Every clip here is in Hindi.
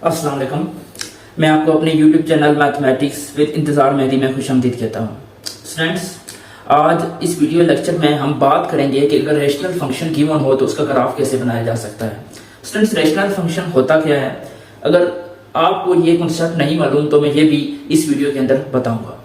अस्सलाम वालेकुम। मैं आपको अपने YouTube चैनल मैथमेटिक्स विद इंतज़ार मेहदी में खुशामदीद कहता हूँ। स्टूडेंट्स, आज इस वीडियो लेक्चर में हम बात करेंगे कि अगर रेशनल फंक्शन गिवन हो तो उसका ग्राफ कैसे बनाया जा सकता है। स्टूडेंट्स, रेशनल फंक्शन होता क्या है? अगर आपको ये कॉन्सेप्ट नहीं मालूम तो मैं ये भी इस वीडियो के अंदर बताऊंगा।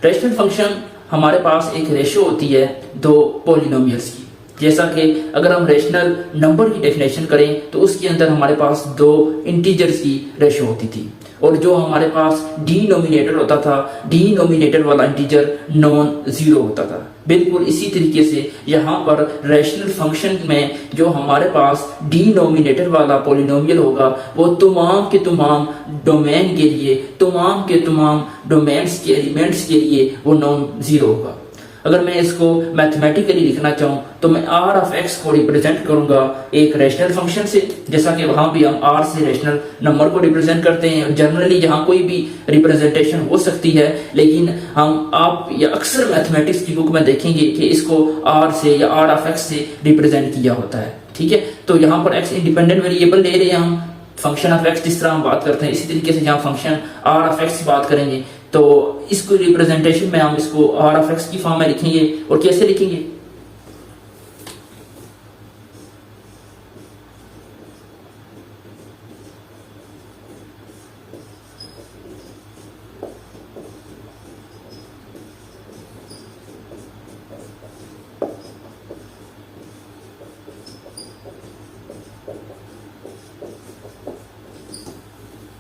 रेशनल फंक्शन हमारे पास एक रेशो होती है दो पॉलिनोमियल्स की। जैसा कि अगर हम रेशनल नंबर की डेफिनेशन करें तो उसके अंदर हमारे पास दो इंटीजर्स की रेशो होती थी और जो हमारे पास डिनोमिनेटर होता था, डिनोमिनेटर वाला इंटीजर नॉन जीरो होता था। बिल्कुल इसी तरीके से यहाँ पर रेशनल फंक्शन में जो हमारे पास डिनोमिनेटर वाला पॉलिनोमियल होगा वो तमाम के तमाम डोमेन के लिए, तमाम के तमाम डोमेन्स के एलिमेंट्स के लिए वो नॉन जीरो होगा। अगर मैं इसको मैथमेटिकली लिखना चाहूँ तो मैं आर ऑफ एक्स को रिप्रेजेंट करूंगा एक रेशनल फंक्शन से, जैसा कि वहां भी हम आर से रेशनल नंबर को रिप्रेजेंट करते हैं। जनरली यहाँ कोई भी रिप्रेजेंटेशन हो सकती है, लेकिन हम आप या अक्सर मैथमेटिक्स की बुक में देखेंगे कि इसको आर से या आर ऑफ एक्स से रिप्रेजेंट किया होता है। ठीक है, तो यहाँ पर एक्स इंडिपेंडेंट वेरिएबल ले रहे हैं हम, फंक्शन ऑफ एक्स जिस तरह हम बात करते हैं इसी तरीके से यहाँ फंक्शन आर ऑफ एक्स की बात करेंगे तो इसको रिप्रेजेंटेशन में हम इसको आर ऑफ एक्स की फॉर्म में लिखेंगे। और कैसे लिखेंगे?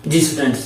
जी स्टूडेंट्स,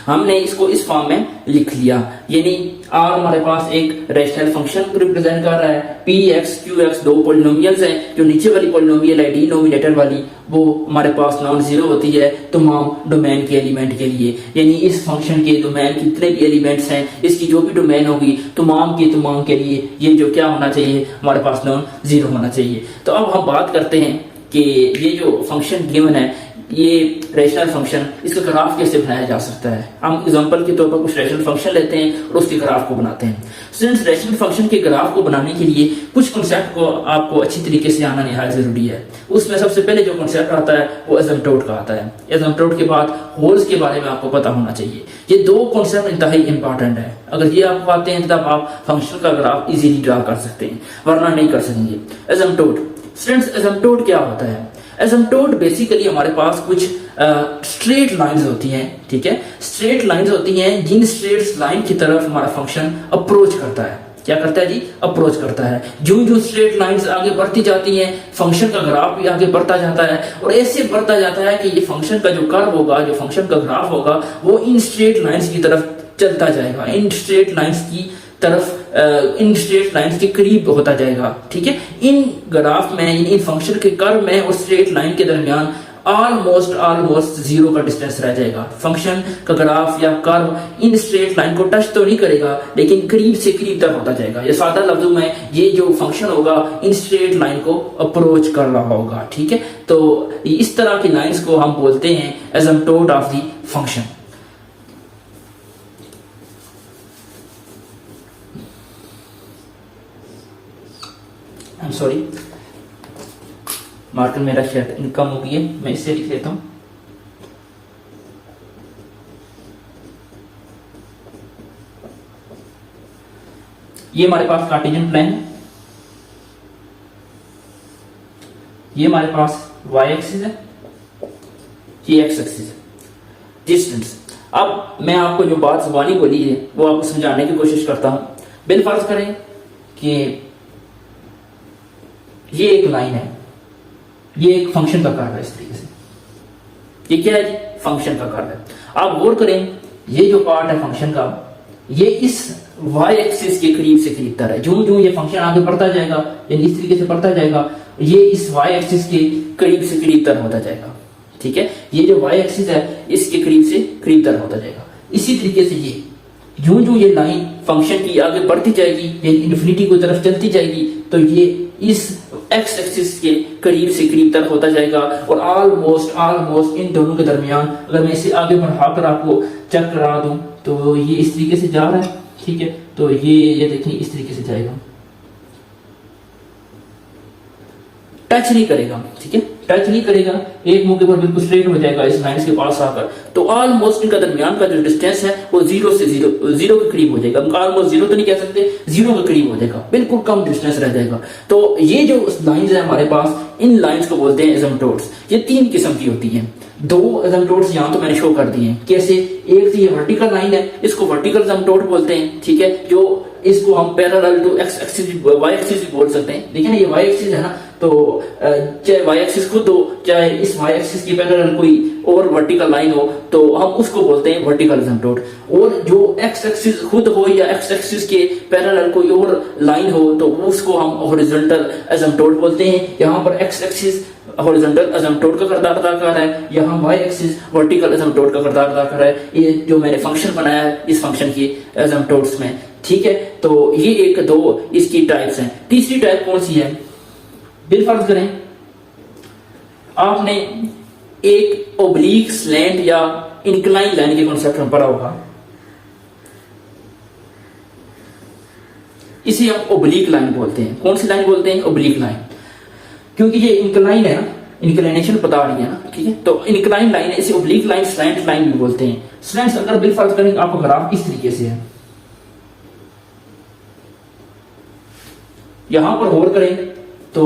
हमने इसको इस फॉर्म में लिख लिया, यानी आर हमारे पास एक रेशनल फंक्शन को रिप्रेजेंट कर रहा है, पी एक्स क्यू एक्स दो पॉलिनोमियल्स हैं। जो नीचे वाली पॉलिनोमियल है डिनोमिनेटर वाली वो हमारे पास नॉन जीरो होती है तमाम डोमेन के एलिमेंट के लिए, यानी इस फंक्शन के डोमेन कितने भी एलिमेंट्स हैं इसकी जो भी डोमेन होगी तमाम के तमाम के लिए ये जो क्या होना चाहिए हमारे पास नॉन जीरो होना चाहिए। तो अब हम बात करते हैं कि ये जो फंक्शन गिवन है ये रेशनल फंक्शन, इसका ग्राफ कैसे बनाया जा सकता है। हम एग्जांपल के तौर पर कुछ रेशनल फंक्शन लेते हैं और उसके ग्राफ को बनाते हैं। स्टूडेंट्स, रेशनल फंक्शन के ग्राफ को बनाने के लिए कुछ कॉन्सेप्ट को आपको अच्छी तरीके से आना निहायत जरूरी है। उसमें सबसे पहले जो कॉन्सेप्ट आता है वो एसिम्पटोट का आता है। एसिम्पटोट के बाद होल्स के बारे में आपको पता होना चाहिए। ये दो कॉन्सेप्ट इंतहाई इंपॉर्टेंट है। अगर ये आपको आते हैं तब आप फंक्शन का ग्राफ इजीली ड्रा कर सकते हैं, वरना नहीं कर सकेंगे। एसिम्पटोट, स्टूडेंट्स एसिम्पटोट क्या होता है? एसिम्पटोट बेसिकली हमारे पास कुछ स्ट्रेट लाइंस होती हैं। ठीक है, स्ट्रेट लाइंस होती हैं जिन स्ट्रेट लाइन की तरफ हमारा फंक्शन अप्रोच करता है। क्या करता है जी? अप्रोच करता है। जो स्ट्रेट लाइंस आगे बढ़ती जाती हैं फंक्शन का ग्राफ भी आगे बढ़ता जाता है और ऐसे बढ़ता जाता है कि ये फंक्शन का जो कर्व होगा, जो फंक्शन का ग्राफ होगा वो इन स्ट्रेट लाइंस की तरफ चलता जाएगा, इन स्ट्रेट लाइंस की तरफ, इन स्ट्रेट लाइंस के करीब होता जाएगा। ठीक है, इन ग्राफ में, इन फंक्शन के कर्व में और स्ट्रेट लाइन के दरमियान ऑलमोस्ट जीरो का डिस्टेंस रह जाएगा। फंक्शन का ग्राफ या कर्व इन स्ट्रेट लाइन को टच तो नहीं करेगा लेकिन करीब से करीब तक होता जाएगा। या सादा लफ्जों में ये जो फंक्शन होगा इन स्ट्रेट लाइन को अप्रोच कर रहा होगा। ठीक है, तो इस तरह की लाइंस को हम बोलते हैं asymptote of the function. Sorry, marker मेरा शायद कम हो गई है, मैं इससे लिख लेता हूं। ये हमारे पास कार्टेशियन प्लेन है, ये हमारे पास वाई एक्सिस है, ये एक्स एक्सिस है। डिस्टेंस, अब मैं आपको जो बात जुबानी बोली है वो आपको समझाने की कोशिश करता हूं। बिलफर्ज करें कि ये एक लाइन है, ये एक फंक्शन का कर्व है। इस तरीके से ये क्या है जी? फंक्शन का कर्व है। आप गौर करें, ये जो पार्ट है फंक्शन का ये इस y एक्सिस के करीब से करीब तर है। जो ये फंक्शन आगे बढ़ता जाएगा यानी इस तरीके से बढ़ता जाएगा ये इस y एक्सिस के करीब से करीब तर होता जाएगा। ठीक है, ये जो y एक्सिस है इसके करीब से करीब तर होता जाएगा। इसी तरीके से ये जो ये लाइन फंक्शन की आगे बढ़ती जाएगी यानी इन्फिनिटी की तरफ चलती जाएगी तो ये इस एक्स एक्सिस के करीब से करीब तक होता जाएगा और ऑलमोस्ट इन दोनों के दरमियान अगर मैं इसे आगे बढ़ाकर आपको चेक करा दूं तो ये इस तरीके से जा रहा है। ठीक है, तो ये देखिए इस तरीके से जाएगा, टच नहीं करेगा। ठीक है, टच नहीं करेगा, एक मौके पर बिल्कुल स्ट्रेट हो जाएगा इस लाइन के पास आकर, तो ऑलमोस्ट इनका दरमियान का जो डिस्टेंस है वो जीरो के करीब हो जाएगा। ऑलमोस्ट जीरो तो नहीं कह सकते, जीरो के करीब हो जाएगा, बिल्कुल कम डिस्टेंस रह जाएगा। तो ये जो लाइंस है हमारे पास, इन लाइंस को बोलते हैं एसिम्पटोट्स। ये तीन किस्म की होती हैं। दो एसिम्पटोट्स यहाँ तो मैंने शो कर दिए हैं। कैसे? एक तो ये वर्टिकल लाइन है, इसको वर्टिकल एसिम्पटोट बोलते हैं, ठीक है, जो इसको हम parallel to X axis Y axis भी बोल सकते हैं। देखिए ना, ये वाई एक्सिस है ना, तो चाहे वाई एक्सिस खुद हो, चाहे इस वाई एक्सिस की पैरेलल कोई और वर्टिकल लाइन हो, तो हम उसको बोलते हैं वर्टिकल एसिम्पटोट। और जो एक्स एक्सिस खुद हो या एक्स एक्सिस के पैरेलल कोई और लाइन हो, तो उसको हम हॉरिजॉन्टल एसिम्पटोट बोलते हैं। यहाँ पर एक्स एक्सिस हॉरिजॉन्टल एसिम्पटोट का किरदार अदा कर रहा है, यहाँ वाई एक्सिस वर्टिकल एसिम्पटोट का किरदार अदा कर रहा है। ये जो मैंने फंक्शन बनाया है इस फंक्शन की एसिम्पटोट्स में, ठीक है। तो ये एक दो इसकी टाइप्स हैं। तीसरी टाइप कौन सी है? बिलफर्ज करें आपने एक ओब्लीक स्लैंट या इंक्लाइन लाइन के कॉन्सेप्ट में पढ़ा होगा। इसे हम ओब्लीक लाइन बोलते हैं। कौन सी लाइन बोलते हैं? ओब्लीक लाइन, क्योंकि ये इंक्लाइन है ना, इंक्लाइनेशन बता रही है ना, ठीक है। तो इंक्लाइन लाइन है, इसे ओब्लीक लाइन, स्लैंट लाइन भी बोलते हैं। स्लैंट अगर बिलफर्ज करेंगे आपका ग्राफ इस तरीके से है, यहां पर गौर करें तो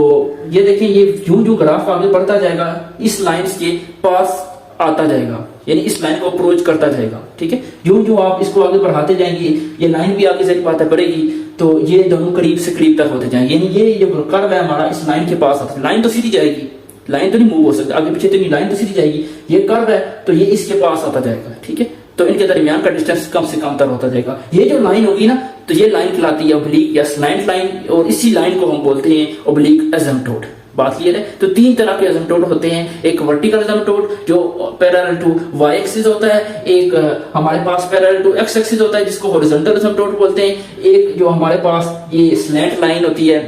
ये देखें, ये जो जो ग्राफ आगे बढ़ता जाएगा इस लाइन के पास आता जाएगा, यानी इस लाइन को अप्रोच करता जाएगा, ठीक है। जो जो आप इसको आगे बढ़ाते जाएंगे ये लाइन भी आगे से बात बढ़ेगी, तो ये दोनों करीब से करीब तक होते जाएंगे। यानी ये जो कर्व है हमारा इस लाइन के पास आता है। लाइन तो सीधी जाएगी, लाइन तो नहीं मूव हो सकती आगे पीछे, तो नहीं, लाइन तो सीधी जाएगी। ये कर्व है तो ये इसके पास आता जाएगा, ठीक है। तो इनके दरमियान का डिस्टेंस कम से कम तर होता जाएगा। ये जो लाइन होगी ना, तो ये लाइन कहलाती है ओब्लीक या स्लैंट लाइन, और इसी लाइन को हम बोलते हैं ओब्लीक एसिम्पटोट। बात क्लियर है? तो तीन तरह के एसिम्पटोट होते हैं। एक वर्टिकल एसिम्पटोट जो पैरेलल टू वाई एक्सिस होता है, एक हमारे पास पैरेलल टू एक्स एक्सिस होता है जिसको हॉरिजॉन्टल एसिम्पटोट बोलते हैं, एक जो हमारे पास ये स्लैंट लाइन होती है।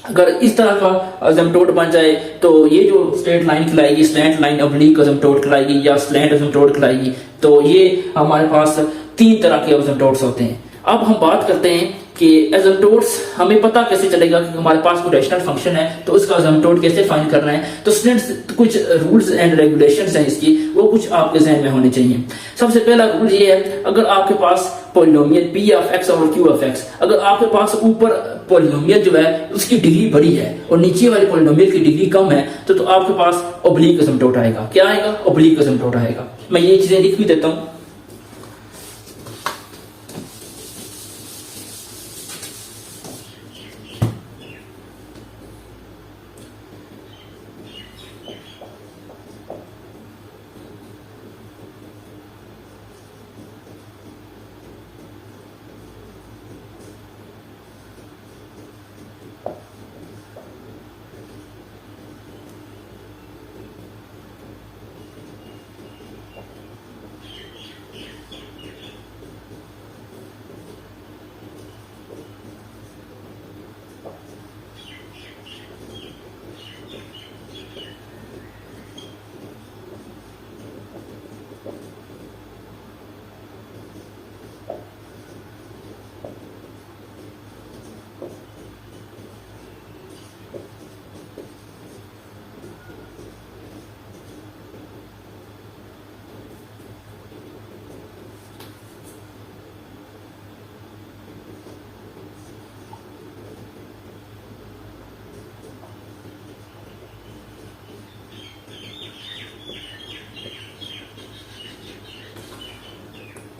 अगर इस तरह का एसिम्पटोट बन जाए तो ये जो स्ट्रेट लाइन कहलाएगी स्लैंट लाइन, ओब्लीक एसिम्पटोट कहलाएगी या स्लैंट एसिम्पटोट कहलाएगी। तो ये हमारे पास तीन तरह के एसिम्पटोट्स होते हैं। अब हम बात करते हैं कि एसिम्पटोट्स हमें पता कैसे चलेगा कि हमारे पास कोई रैशनल फंक्शन है, तो उसका एसिम्पटोट कैसे फाइंड करना है। तो स्टूडेंट्स कुछ रूल्स एंड रेगुलेशंस हैं इसकी, वो कुछ आपके जहन में होने चाहिए। सबसे पहला रूल ये है, अगर आपके पास पॉलिनोमियल p ऑफ x और q ऑफ x, अगर आपके पास ऊपर पॉलिनोमियल जो है उसकी डिग्री बड़ी है और नीचे वाले पॉलिनोमियल की डिग्री कम है, तो आपके पास ओब्लीक एसिम्पटोट आएगा। क्या आएगा? ओब्लीक एसिम्पटोट आएगा। मैं ये चीजें लिख भी देता हूं।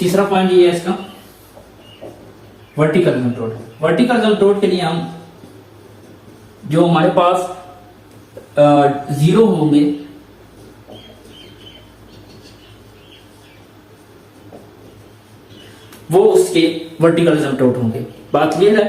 तीसरा पॉइंट ये है इसका वर्टिकल एसिम्पटोट। वर्टिकल एसिम्पटोट के लिए हम जो हमारे पास जीरो होंगे वो उसके वर्टिकल एसिम्पटोट होंगे। बात क्लियर है?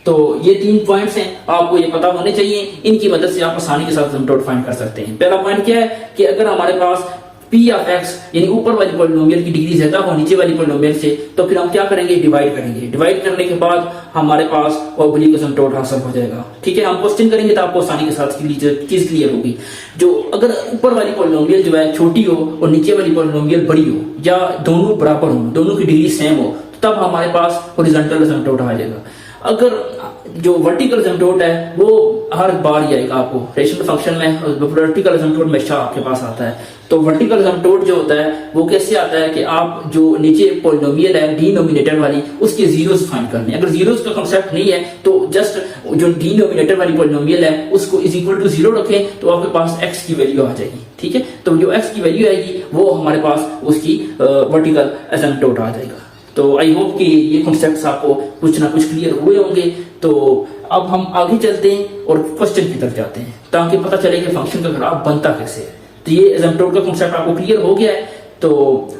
तो ये तीन पॉइंट्स हैं, आपको ये पता होने चाहिए। इनकी मदद से आप आसानी के साथ एसिम्पटोट फाइंड कर सकते हैं। पहला पॉइंट क्या है कि अगर हमारे पास p ऑफ x यानी ऊपर वाली पॉलिनोमियल की डिग्री ज्यादा हो नीचे वाली पॉलिनोमियल से, तो फिर हम क्या करेंगे? डिवाइड करेंगे। डिवाइड करने के बाद हमारे पास ओब्लीक एसिम्पटोट हासिल हो जाएगा, ठीक है। हम क्वेश्चन करेंगे तो आपको आसानी के साथ चीज क्लियर होगी। जो अगर ऊपर वाली पॉलिनोमियल जो है छोटी हो और नीचे वाली पॉलिनोमियल बड़ी हो, या दोनों बराबर हो, दोनों की डिग्री सेम हो, तब हमारे पास हॉरिजॉन्टल एसिम्पटोट आ जाएगा। अगर जो वर्टिकल एसिम्पटोट है वो हर बार ही आएगा आपको रेशनल फंक्शन में। वर्टिकल एसिम्पटोट हमेशा आपके पास आता है। तो वर्टिकल एसिम्पटोट जो होता है वो कैसे आता है कि आप जो नीचे पॉलिनोमियल है डिनोमिनेटर वाली उसके जीरोस फाइंड करने। अगर जीरोस का कांसेप्ट नहीं है तो जस्ट जो डिनोमिनेटर वाली पॉलिनोमियल है उसको इज इक्वल टू 0 रखें तो आपके पास x की वैल्यू आ जाएगी। ठीक है, तो जो x की वैल्यू आएगी वो हमारे पास उसकी वर्टिकल एसिम्पटोट आ जाएगा। तो आई होप कि ये कॉन्सेप्ट्स आपको कुछ ना कुछ क्लियर हुए होंगे। तो अब हम आगे चलते हैं और क्वेश्चन की तरफ जाते हैं ताकि पता चले कि फंक्शन का ग्राफ बनता कैसे है। तो ये एसिम्पटोट का कॉन्सेप्ट आपको क्लियर हो गया है। तो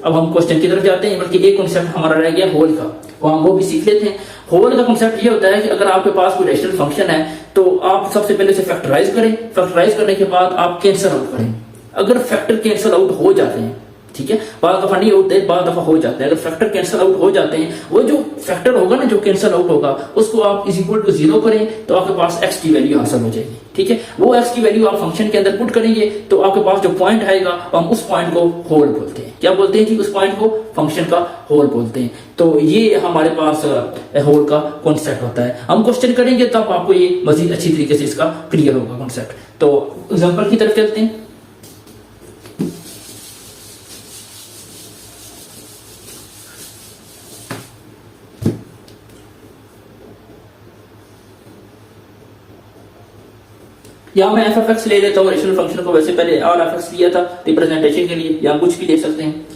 अब हम क्वेश्चन की तरफ जाते हैं, बल्कि एक कॉन्सेप्ट हमारा रह गया होल का, वो भी सीख लेते हैं। होल का कॉन्सेप्ट ये होता है कि अगर आपके पास कोई रेशनल फंक्शन है तो आप सबसे पहले उसे फैक्टराइज करें। फैक्टराइज करने के बाद आप कैंसिल आउट करें। अगर फैक्टर कैंसिल आउट हो जाते हैं, ठीक है, बाद दफा नहीं होते, बाद दफा हो जाते हैं। अगर फैक्टर कैंसिल आउट हो जाते हैं, वो जो फैक्टर होगा ना जो कैंसिल आउट होगा उसको आप इज इक्वल टू 0 करें तो आपके पास x की वैल्यू हासिल हो जाएगी। ठीक है, वो x की वैल्यू आप फंक्शन के अंदर पुट करेंगे तो आपके पास जो पॉइंट आएगा हम उस पॉइंट को होल बोलते हैं। क्या बोलते हैं जी? उस पॉइंट को फंक्शन का होल बोलते हैं। तो ये हमारे पास होल का कॉन्सेप्ट होता है। हम क्वेश्चन करेंगे तब आपको ये मजीद अच्छी तरीके से इसका क्लियर होगा कॉन्सेप्ट। तो एग्जाम्पल की तरफ चलते हैं। यहाँ मैं एफ एफ एक्स ले लेता हूँ रेशनल फंक्शन को। वैसे पहले आर एफ एक्स लिया था रिप्रेजेंटेशन के लिए, या कुछ भी ले सकते हैं।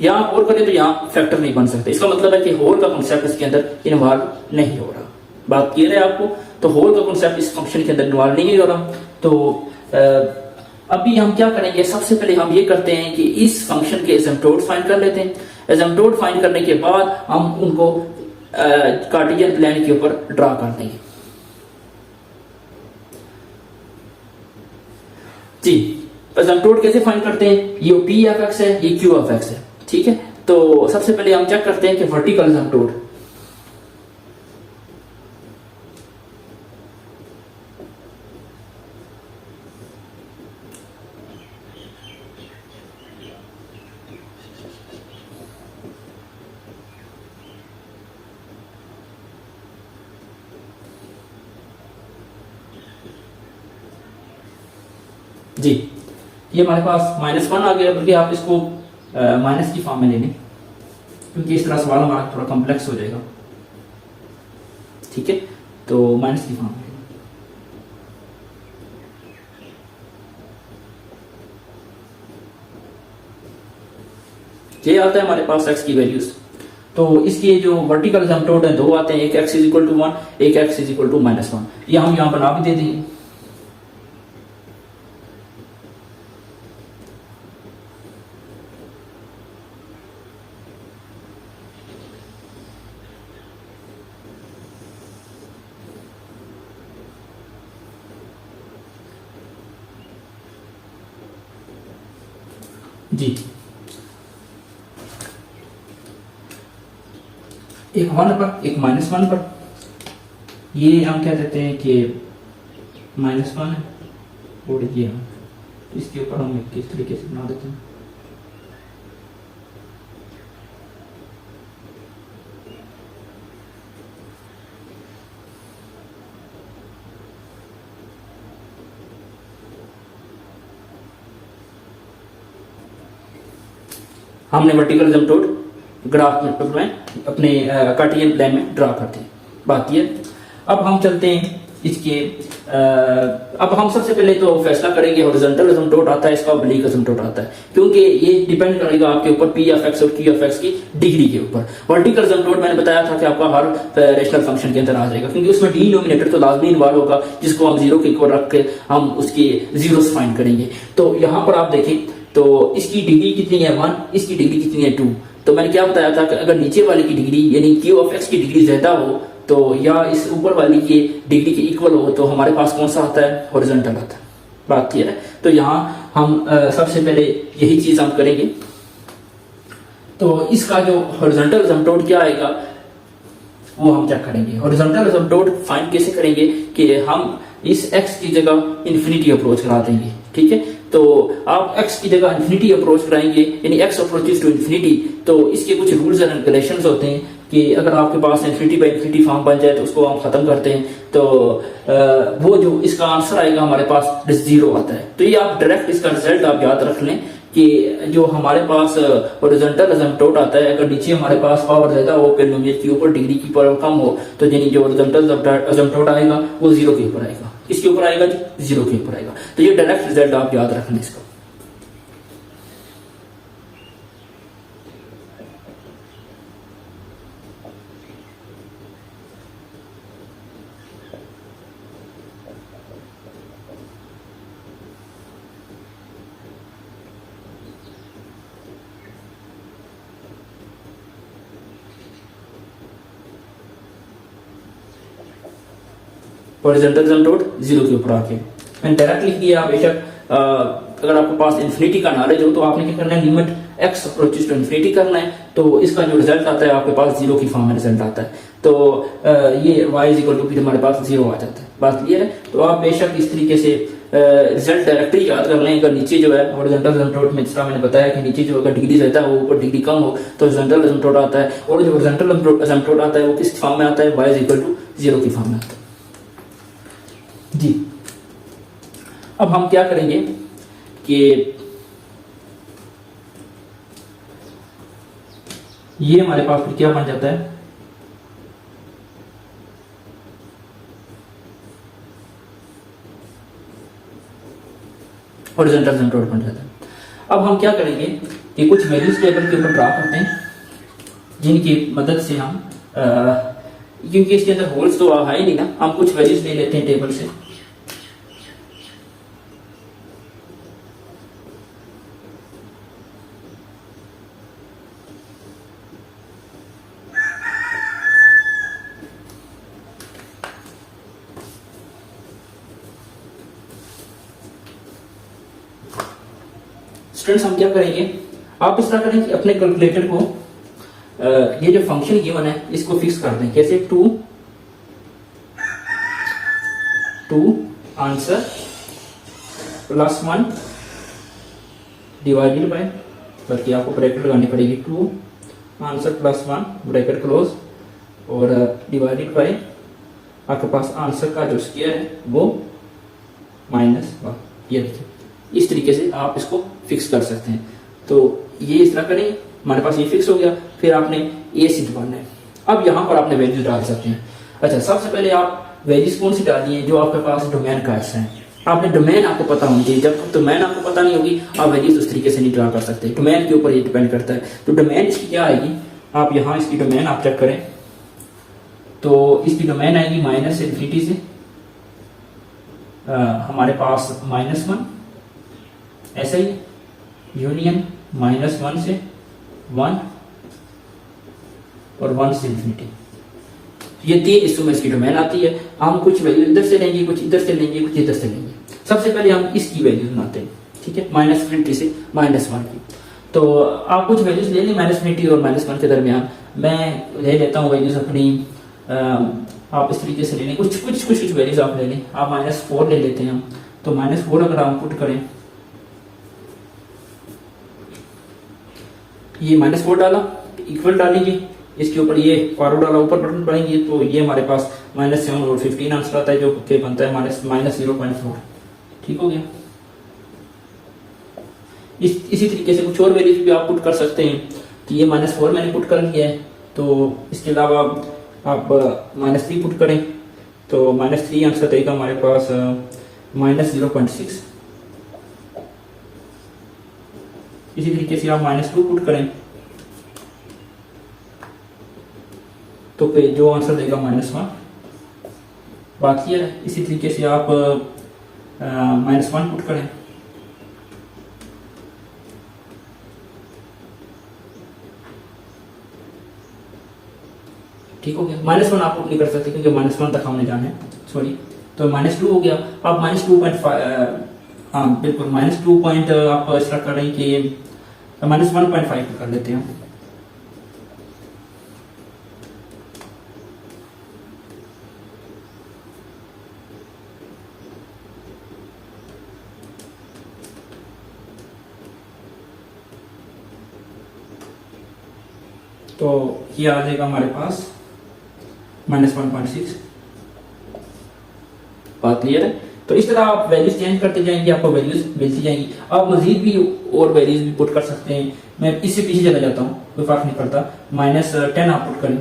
यहाँ और करें तो यहाँ फैक्टर नहीं बन सकते। इसका मतलब है कि होल का कॉन्सेप्ट इसके अंदर इन्वॉल्व नहीं हो रहा। बात क्लियर है आपको? तो होल का कॉन्सेप्ट इस फंक्शन के अंदर इन्वॉल्व नहीं हो रहा। तो अभी हम क्या करेंगे, सबसे पहले हम ये करते हैं कि इस फंक्शन के एसिम्पटोट फाइंड कर लेते हैं। एसिम्पटोट फाइंड करने के बाद हम उनको कार्टेशियन प्लेन के ऊपर ड्रा कर देंगे। जी, एसिम्पटोट कैसे फाइंड करते हैं? ये पी एफ एक्स है, ये क्यू एफ एक्स है। ठीक है, तो सबसे पहले हम चेक करते हैं कि वर्टिकल एसिम्पटोट जी, ये हमारे पास -1 आ गया, बल्कि आप इसको माइनस की फॉर्म में ले लें क्योंकि इस तरह सवाल हमारा थोड़ा कॉम्प्लेक्स हो जाएगा। ठीक है, तो माइनस की फॉर्म में ये आता है हमारे पास x की वैल्यूज। तो इसके जो वर्टिकल एसिम्पटोट है 2 आते हैं, एक x इज इक्वल टू 1, एक x इज इक्वल टू -1। ये हम यहाँ बना भी दे देंगे। जी, एक 1 पर एक -1 पर, ये हम कह देते हैं कि -1 है और ये हम इसके ऊपर हम किस तरीके से बना देते हैं। हमने वर्टिकल एसिम्पटोट ग्राफ में अपने कार्टेशियन प्लेन में ड्रा करते हैं। बात ये, अब हम चलते हैं इसके अब हम सबसे पहले तो फैसला करेंगे हॉरिजॉन्टल एसिम्पटोट आता है इसका, ऑब्लिक एसिम्पटोट आता है, क्योंकि ये डिपेंड करेगा आपके ऊपर पी एफ एक्स और क्यू एफ एक्स की डिग्री के ऊपर। वर्टिकल एसिम्पटोट मैंने बताया था कि आपका हर रेशनल फंक्शन के अंदर आ जाएगा, क्योंकि उसमें डिनोमिनेटर तो लाजमी इन्वॉल्व होगा जिसको हम 0 के इक्वल रख के हम उसके जीरोस फाइंड करेंगे। तो यहाँ पर आप देखें तो इसकी डिग्री कितनी है 1, इसकी डिग्री कितनी है 2। तो मैंने क्या बताया था कि अगर नीचे वाले की डिग्री यानी क्यू ऑफ एक्स की डिग्री ज्यादा हो तो या इस ऊपर वाली की डिग्री के इक्वल हो तो हमारे पास कौन सा आता है? हॉरिजॉन्टल आता है। बात क्लियर है? तो यहाँ हम सबसे पहले यही चीज हम करेंगे। तो इसका जो हॉरिजॉन्टल एसिम्पटोट क्या आएगा वो हम चेक करेंगे। हॉरिजॉन्टल एसिम्पटोट फाइंड कैसे करेंगे कि हम इस x की जगह इन्फिनिटी अप्रोच करा देंगे। ठीक है, तो आप x की जगह इन्फिनिटी अप्रोच कराएंगे, यानी x अप्रोचेस टू इन्फिनिटी, तो इसके कुछ रूल्स एंड रेगुलेशंस होते हैं कि अगर आपके पास इन्फिनिटी बाई इन्फिनिटी फॉर्म बन जाए तो उसको हम खत्म करते हैं, तो वो जो इसका आंसर आएगा हमारे पास 0 आता है। तो ये आप डायरेक्ट इसका रिजल्ट आप याद रख लें कि जो हमारे पास हॉरिजॉन्टल असिम्पटोट आता है, अगर नीचे हमारे पास पावर ज्यादा हो पॉलिनोमियल के ऊपर, डिग्री की पावर कम हो, तो यानी जो हॉरिजॉन्टल असिम्पटोट आएगा वो 0 के ऊपर आएगा। किसके ऊपर आएगा जी? 0 के ऊपर आएगा। तो ये डायरेक्ट रिजल्ट आप याद रखना इसका। हॉरिजॉन्टल असिम्पटोट 0 के ऊपर आके मैंने डायरेक्ट लिख दिया। बेशक अगर आपके पास इन्फिनिटी का नॉलेज हो तो आपने क्या करना है, limit x approaches to infinity करना है, तो इसका जो रिजल्ट आता है आपके पास 0 की फॉर्म में रिजल्ट आता है। तो ये y इज इक्वल टू फिर हमारे पास 0 आ जाता है। बात क्लियर है? तो आप बेशक इस तरीके से रिजल्ट डायरेक्टली याद कर लें। अगर नीचे जो है हॉरिजॉन्टल असिम्पटोट में, जिस तरह मैंने बताया कि नीचे जो अगर डिग्री रहता है वो ऊपर डिग्री कम हो तो हॉरिजॉन्टल असिम्पटोट आता है, और जो हॉरिजॉन्टल असिम्पटोट आता है वो किस फॉर्म में आता है? y इज इक्वल टू 0 की फॉर्म में आता है जी। अब हम क्या करेंगे कि ये हमारे पास फिर क्या बन जाता है, हॉरिजॉन्टल असिम्पटोट बन जाता है। अब हम क्या करेंगे कि कुछ वैल्यूज टेबल के ऊपर ड्रा करते हैं, जिनकी मदद से हम क्योंकि इसके अंदर होल्स तो है ही नहीं ना, हम कुछ वैल्यूज ले लेते हैं टेबल से। स्टूडेंट्स हम क्या करेंगे, आप इस तरह करें कि अपने कैलकुलेटर को ये जो फंक्शन गिवन है इसको फिक्स कर दें। कैसे? 2 आंसर प्लस 1 डिवाइडेड बाय, बल्कि आपको ब्रैकेट लगानी पड़ेगी, 2 आंसर प्लस 1 ब्रैकेट क्लोज, और डिवाइडेड बाय आपके पास आंसर का जो स्क्वायर है वो -1। ये देखिए, इस तरीके से आप इसको फिक्स कर सकते हैं। तो ये इस तरह करें, हमारे पास ये फिक्स हो गया। फिर आपने ए सी ढूंढना है। अब यहाँ पर आपने वैल्यूज डाल सकते हैं। अच्छा, सबसे पहले आप वैल्यूज कौन सी डालनी है? जो आपके पास डोमेन का हिस्सा है। आपने डोमेन आपको पता होनी चाहिए। जब तक डोमेन आपको पता नहीं होगी आप वैल्यूज उस तरीके से नहीं ड्रा कर सकते। डोमेन के ऊपर ये डिपेंड करता है। तो डोमेन इसकी क्या आएगी, आप यहाँ इसकी डोमेन आप चेक करें तो इसकी डोमेन आएगी माइनस इन्फिनिटी से हमारे पास -1, ऐसा ही यूनियन -1 से 1 और 1 से इन्फिनिटी। ये 3 हिस्सों में इसकी डोमेन आती है। हम कुछ वैल्यू इधर से लेंगे, कुछ इधर से लेंगे, कुछ इधर से लेंगे। सबसे पहले हम इसकी वैल्यूज बनाते हैं, ठीक है, -इन्फिनिटी से -1 की। तो आप कुछ वैल्यूज ले लें -इन्फिनिटी और -1 के दरमियान। मैं ले लेता हूँ वैल्यूज अपनी, आप इस तरीके से ले लें, कुछ वैल्यूज आप ले लें। आप -4 ले लेते हैं हम। तो -4 अगर हम पुट करें, ये -4 डाला, इक्वल डालेंगे, इसके ऊपर ये फॉरवर्ड डाला, ऊपर बटन पड़ेंगे, तो ये हमारे पास -7 और 15 आंसर आता है, जो के बनता है -0.4। ठीक हो गया। इसी तरीके से कुछ और वैल्यूज भी आप पुट कर सकते हैं कि ये -4 मैंने पुट कर लिया है, तो इसके अलावा आप -3 पुट करें तो -3 आंसर देगा हमारे पास -0.6। इसी तरीके से आप -2 पुट करें तो फिर जो आंसर देगा -1। बात क्लियर है? इसी तरीके से आप -1 पुट करें ठीक हो गया। -1 आप पुट नहीं कर सकते क्योंकि -1 तक हमने जाना है, सॉरी। तो -2 हो गया। आप -2.5, हाँ बिल्कुल, -2 पॉइंट आप इस तरह करें कि -1.5 कर लेते हैं। तो ये आ जाएगा हमारे पास -1.6। बात क्लियर है? तो इस तरह आप वैल्यूज चेंज करते जाएंगे, आपको वैल्यूज मिलती जाएंगी। आप मजीद भी और वैल्यूज भी पुट कर सकते हैं। मैं इससे पीछे चला जाता हूँ, कोई फर्क नहीं पड़ता। -10 आप पुट करें,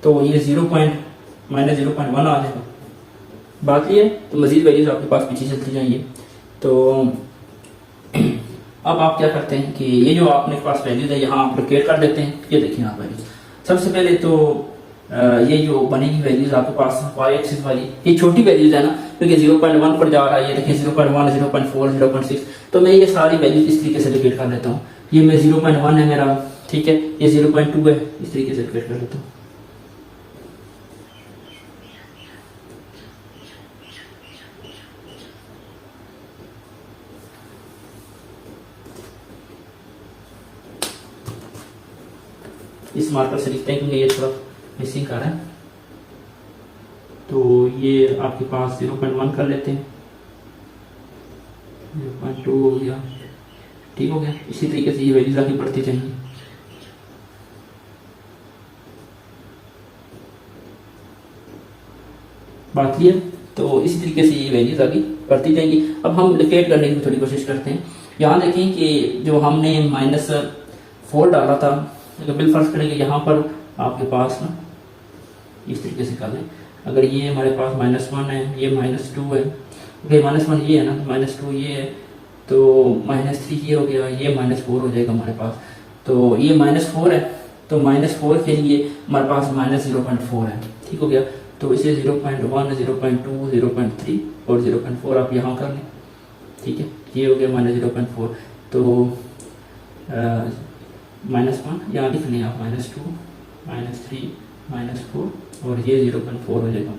तो ये -0.1 आ जाएगा। बात ये है, तो मजीद वैल्यूज आपके पास पीछे चलती जाएंगी। तो अब आप क्या करते हैं कि ये जो आपने पास वैल्यूज है यहाँ आप लोकेट कर देते हैं। ये देखिए आप वैल्यूज, सबसे पहले तो ये जो बनेगी वैल्यूज आपके पास y एक्सिस वाली, ये छोटी वैल्यूज है ना, क्योंकि 0.1 पर जा रहा है। ये देखिए 0.1, 0.4, 0.6, तो मैं ये सारी वैल्यूज इस तरीके से लोकेट कर लेता हूँ। ये मैं 0.1 है मेरा, ठीक है, ये 0.2 है, इस तरीके से लोकेट कर लेता हूँ। इस मार्कर से लिखते हैं क्योंकि ये थोड़ा मिसिंग कर रहा है। तो ये आपके पास 0.1 कर लेते हैं, 0.2 हो गया, ठीक हो गया। इसी तरीके से ये वैल्यूज आगे बढ़ती जाएंगी। बात क्लियर? तो इसी तरीके से ये वैल्यूज आगे बढ़ती जाएंगी। अब हम लोकेट करने की थोड़ी कोशिश करते हैं। यहाँ देखें कि जो हमने -4 डाला था, अगर बिल फर्ज करेंगे यहाँ पर आपके पास ना इस तरीके से कर लें। अगर ये हमारे पास -1 है, ये -2 है, ओके, -1 ये है ना, -2 ये है, तो -3 ये हो गया, ये -4 हो जाएगा हमारे पास। तो ये -4 है, तो -4 के लिए हमारे पास -0.4 है, ठीक हो गया। तो इसे 0.1, 0.2, 0.3 और 0.4 आप यहाँ कर लें, ठीक है। ये हो गया -0.4। तो -1 यहाँ लिख लें आप, -2, -3, -4 और ये 0.4 हो जाएगा।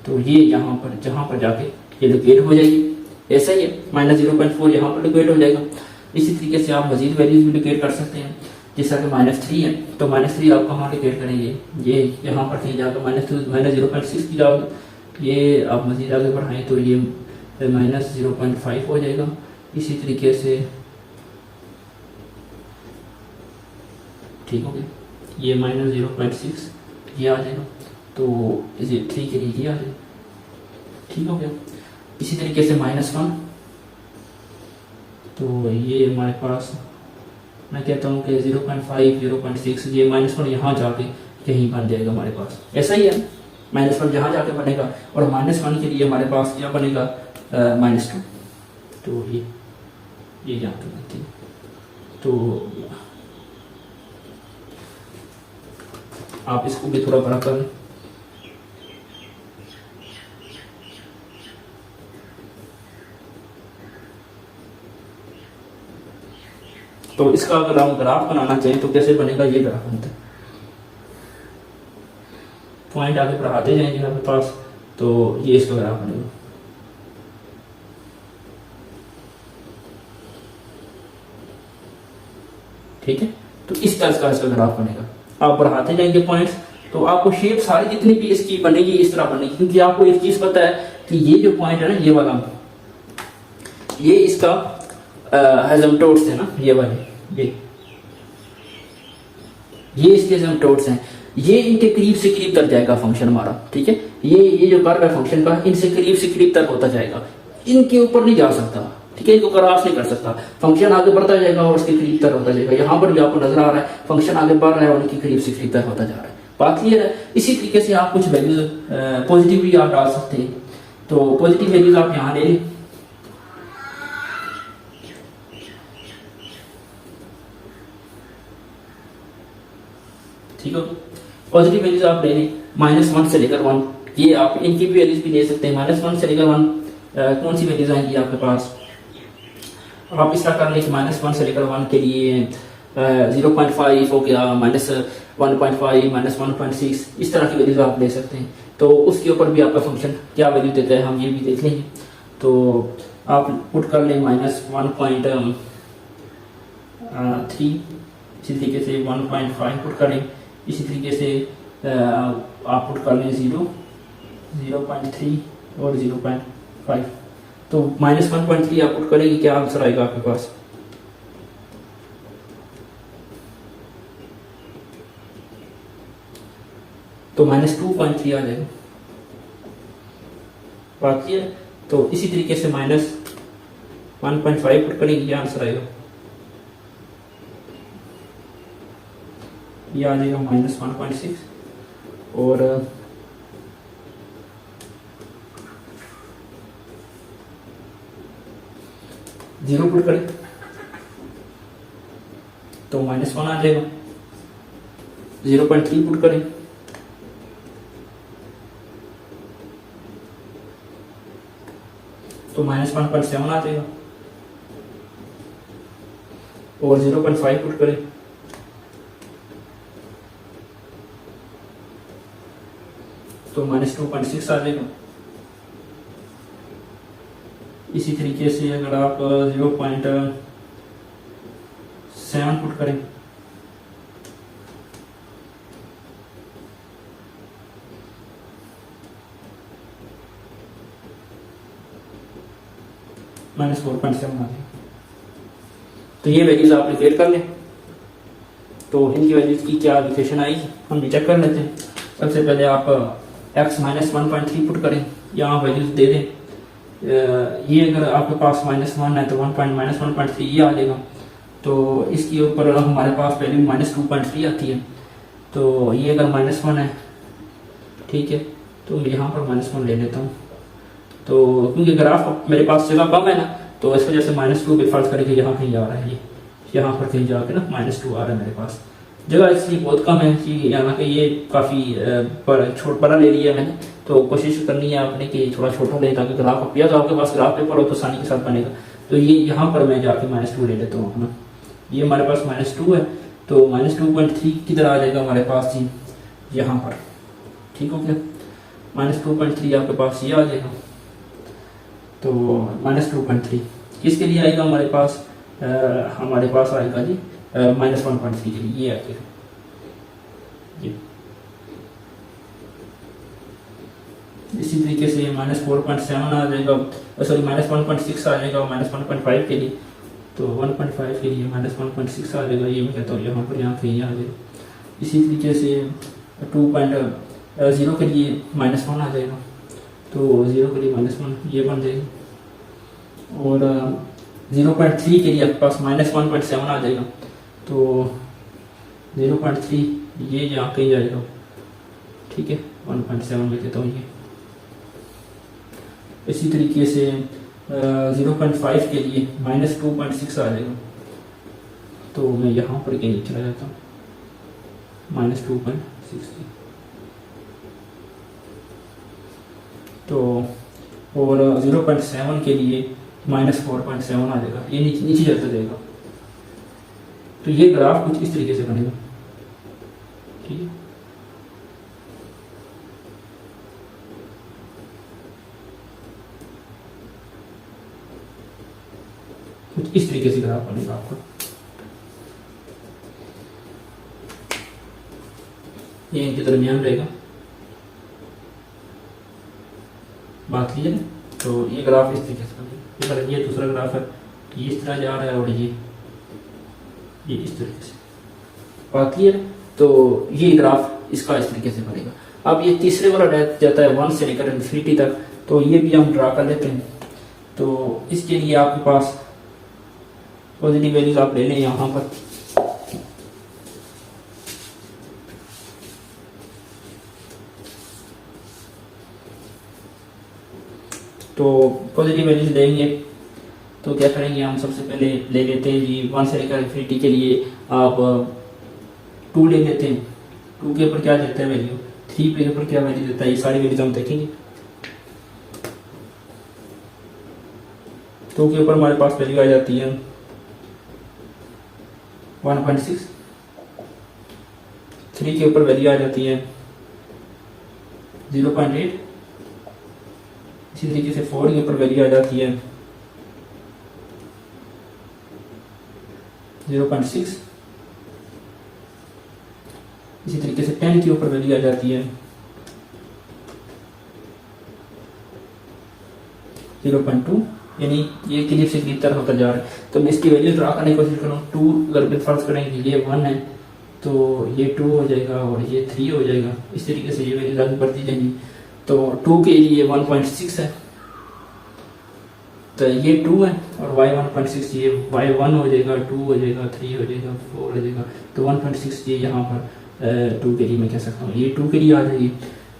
तो ये यहाँ पर जहाँ पर जाके ये लोकेट हो जाएगी। ऐसा ही है, -0.4 यहाँ पर लोकेट हो जाएगा। इसी तरीके से आप मजीद वैल्यूज भी लोकेट कर सकते हैं। जैसा कि -3 है, तो -3 आप कहाँ लोकेट करेंगे, ये यहाँ पर कहीं जाकर -0.6 की जाओगे। ये आप मजीद आगे बढ़ाएं तो ये -0.5 हो जाएगा। इसी तरीके से ठीक हो गया, ये -0.6 ये आ जाएगा। तो इसे 3 के लिए ये आ जाएगा, ठीक हो गया। इसी तरीके से -1, तो ये हमारे पास मैं कहता हूँ कि 0.5, 0.6, ये -1 यहाँ जाके कहीं बन जाएगा हमारे पास। ऐसा ही है, -1 जहाँ जाके बनेगा और -1 के लिए हमारे पास क्या बनेगा, -2। तो ये यहाँ पे बनती है। तो आप इसको भी थोड़ा बड़ा कर लें। तो इसका अगर हम ग्राफ बनाना चाहें तो कैसे बनेगा, ये ग्राफ बनता है। पॉइंट आगे बढ़ाते जाएंगे आपके पास, तो ये इसका ग्राफ बनेगा। ठीक है, तो इस तरह का इसका ग्राफ बनेगा। आप बढ़ाते जाएंगे पॉइंट्स, तो आपको शेप सारी जितनी भी इसकी बनेगी इस तरह बनेगी। क्योंकि आपको एक चीज पता है कि ये जो पॉइंट है ना, ये वाला, ये इसका एसिम्पटोट्स है ना, ये वाले, ये इसके एसिम्पटोट्स हैं। ये इनके करीब से करीब तक जाएगा फंक्शन हमारा, ठीक है। ये जो कर्व है फंक्शन का, इनसे करीब से करीब तक होता जाएगा, इनके ऊपर नहीं जा सकता, ठीक है। इनको क्रॉस नहीं कर सकता। फंक्शन आगे बढ़ता जाएगा और उसके करीब तक होता जाएगा। यहाँ पर भी आपको नजर आ रहा है फंक्शन आगे बढ़ रहा है और उनके करीब से करीब तक होता जा रहा है। बात क्लियर है? इसी तरीके से आप कुछ वैल्यूज पॉजिटिव भी आप डाल सकते हैं। तो पॉजिटिव वैल्यूज आप यहाँ ले लें, ठीक है। पॉजिटिव वैल्यूज आप ले लें -1 से लेकर 1, ये आप इनकी भी वैल्यूज भी ले सकते हैं। -1 से लेकर 1 कौन सी वैल्यूज आएंगी आपके पास, आप इस तरह कर लें कि -1 से लेकर 1 के लिए 0.5 हो गया, -1.5, -1.6, इस तरह की वैल्यूज आप ले सकते हैं। तो उसके ऊपर भी आपका फंक्शन क्या वैल्यू देता है हम ये भी देख लेंगे। तो आप पुट कर लें -1.3, इसी तरीके से 1.5 पुट करें। इसी तरीके से आप पुट कर लें 0.3 और 0.5, तो -1.3 आप पुट करेंगे, क्या आंसर आएगा आपके पास? तो -2.3 आ जाएगा। बात ये है। तो इसी तरीके से -1.5 पुट करेंगे, क्या आंसर आएगा? ये आ जाएगा -1.6। और 0 पुट करें तो -1 आ जाएगा। 0.3 पुट करें तो -1.7 आ जाएगा। और 0.5 पुट करें तो -2.6 आ जाएगा। इसी तरीके से अगर आप 0.7 पुट करें -4.7 आ जाएगा। तो ये वैल्यूज आप निकाल कर लें। तो इनकी वैल्यूज की क्या इक्वेशन आई हम भी चेक कर लेते हैं। सबसे पहले आप x -1.3 पुट करें, यहाँ वैल्यूज दे दें। ये अगर आपके पास -1 है तो -1.3 ये आ जाएगा। तो इसके ऊपर हमारे पास वैल्यू -2.3 आती है। तो ये अगर -1 है, ठीक है, तो मैं यहाँ पर -1 ले लेता हूँ। तो क्योंकि ग्राफ मेरे पास जगह कम है ना, तो इस वजह से -2 पे फर्ज करके यहाँ कहीं आ रहा है, ये यहाँ पर कहीं जाके ना -2 आ रहा है मेरे पास। जगह इसलिए बहुत कम है कि यहाँ के ये काफ़ी बड़ा ले लिया मैंने। तो कोशिश करनी है आपने कि थोड़ा छोटा ले, ताकि ग्राफ आप या तो आपके पास ग्राफ पेपर हो तो आसानी के साथ बनेगा। तो ये यहाँ पर मैं जाके -2 ले लेता हूँ अपना। ये हमारे पास -2 है, तो -2.3 किधर आ जाएगा हमारे पास जी, यहाँ पर। ठीक हो गया, -2.3 आपके पास ये आ जाएगा। तो -2.3 किसके लिए आएगा हमारे पास? हमारे पास आएगा जी -1.3 के लिए, ये आएगा जी। इसी तरीके से -4.7 आ जाएगा, सॉरी -1.6 आ जाएगा -1.5 के लिए। तो 1.5 के लिए -1.6 आ जाएगा, ये मैं कहता हूँ यहाँ पर, यहाँ कहीं आ जाएगा। इसी तरीके से 2.0 के लिए -1 आ जाएगा। तो 0 के लिए -1 ये बन जाएगी। और 0.3 के लिए आपके पास -1.7 आ जाएगा। तो 0.3 ये यहाँ कहीं जाएगा, ठीक है, 1.7 में कहता हूँ ये। इसी तरीके से 0.5 के लिए -2.6 आ जाएगा। तो मैं यहाँ पर कहीं चला जाता हूँ, -2.6। तो और 0.7 के लिए -4.7 आ जाएगा, ये नीचे चलता जाएगा। तो ये ग्राफ कुछ इस तरीके से बनेगा, ठीक है। कुछ इस तरीके से ग्राफ बनेगा आपका। ये इनके दरमियान रहेगा, बात क्लियर है। तो ये ग्राफ इस तरीके से बनेगा। ये दूसरा ग्राफ है, ये इस तरह जा रहा है, और ये इस तरीके से, बात क्लियर है। तो ये ग्राफ इसका इस तरीके से बनेगा। अब ये तीसरे वाला जाता है 1 से लेकर इन्फिनिटी तक, तो ये भी हम ड्रा कर लेते हैं। तो इसके लिए आपके पास पॉजिटिव वैल्यूज आप ले लें यहाँ पर। तो पॉजिटिव वैल्यूज लेंगे तो क्या करेंगे हम? सबसे पहले ले लेते हैं जी 1 से लेकर इन्फिनिटी के लिए आप 2 ले लेते हैं। 2 के ऊपर क्या देता है वैल्यू, 3 के ऊपर क्या वैल्यू देता है, ये सारी वैल्यूज हम देखेंगे। 2 के ऊपर हमारे पास वैल्यू आ जाती है 1.6। 3 के ऊपर वैल्यू आ जाती है 0.8। इसी तरीके से 4 के ऊपर वैल्यू आ जाती है 0.6। इसी तरीके से 10 के ऊपर वैल्यू आ जाती है 0.2। यानी ये क्लिप से क्लिप तरफ होता जा रहा है। तो मैं इसकी वैल्यू ड्रा करने की कोशिश करूँ। 2 अगर फर्ज करें कि ये 1 है तो ये 2 हो जाएगा और ये 3 हो जाएगा। इस तरीके से ये वैल्यू आगे बढ़ती जाएंगी। तो 2 के लिए 1.6 है, तो ये 2 है और y 1.6, ये y 1 हो जाएगा, 2 हो जाएगा, 3 हो जाएगा, 4 हो जाएगा। तो 1.6 ये यहाँ पर 2 के लिए मैं कह सकता हूँ, ये 2 के लिए आ जाएगी।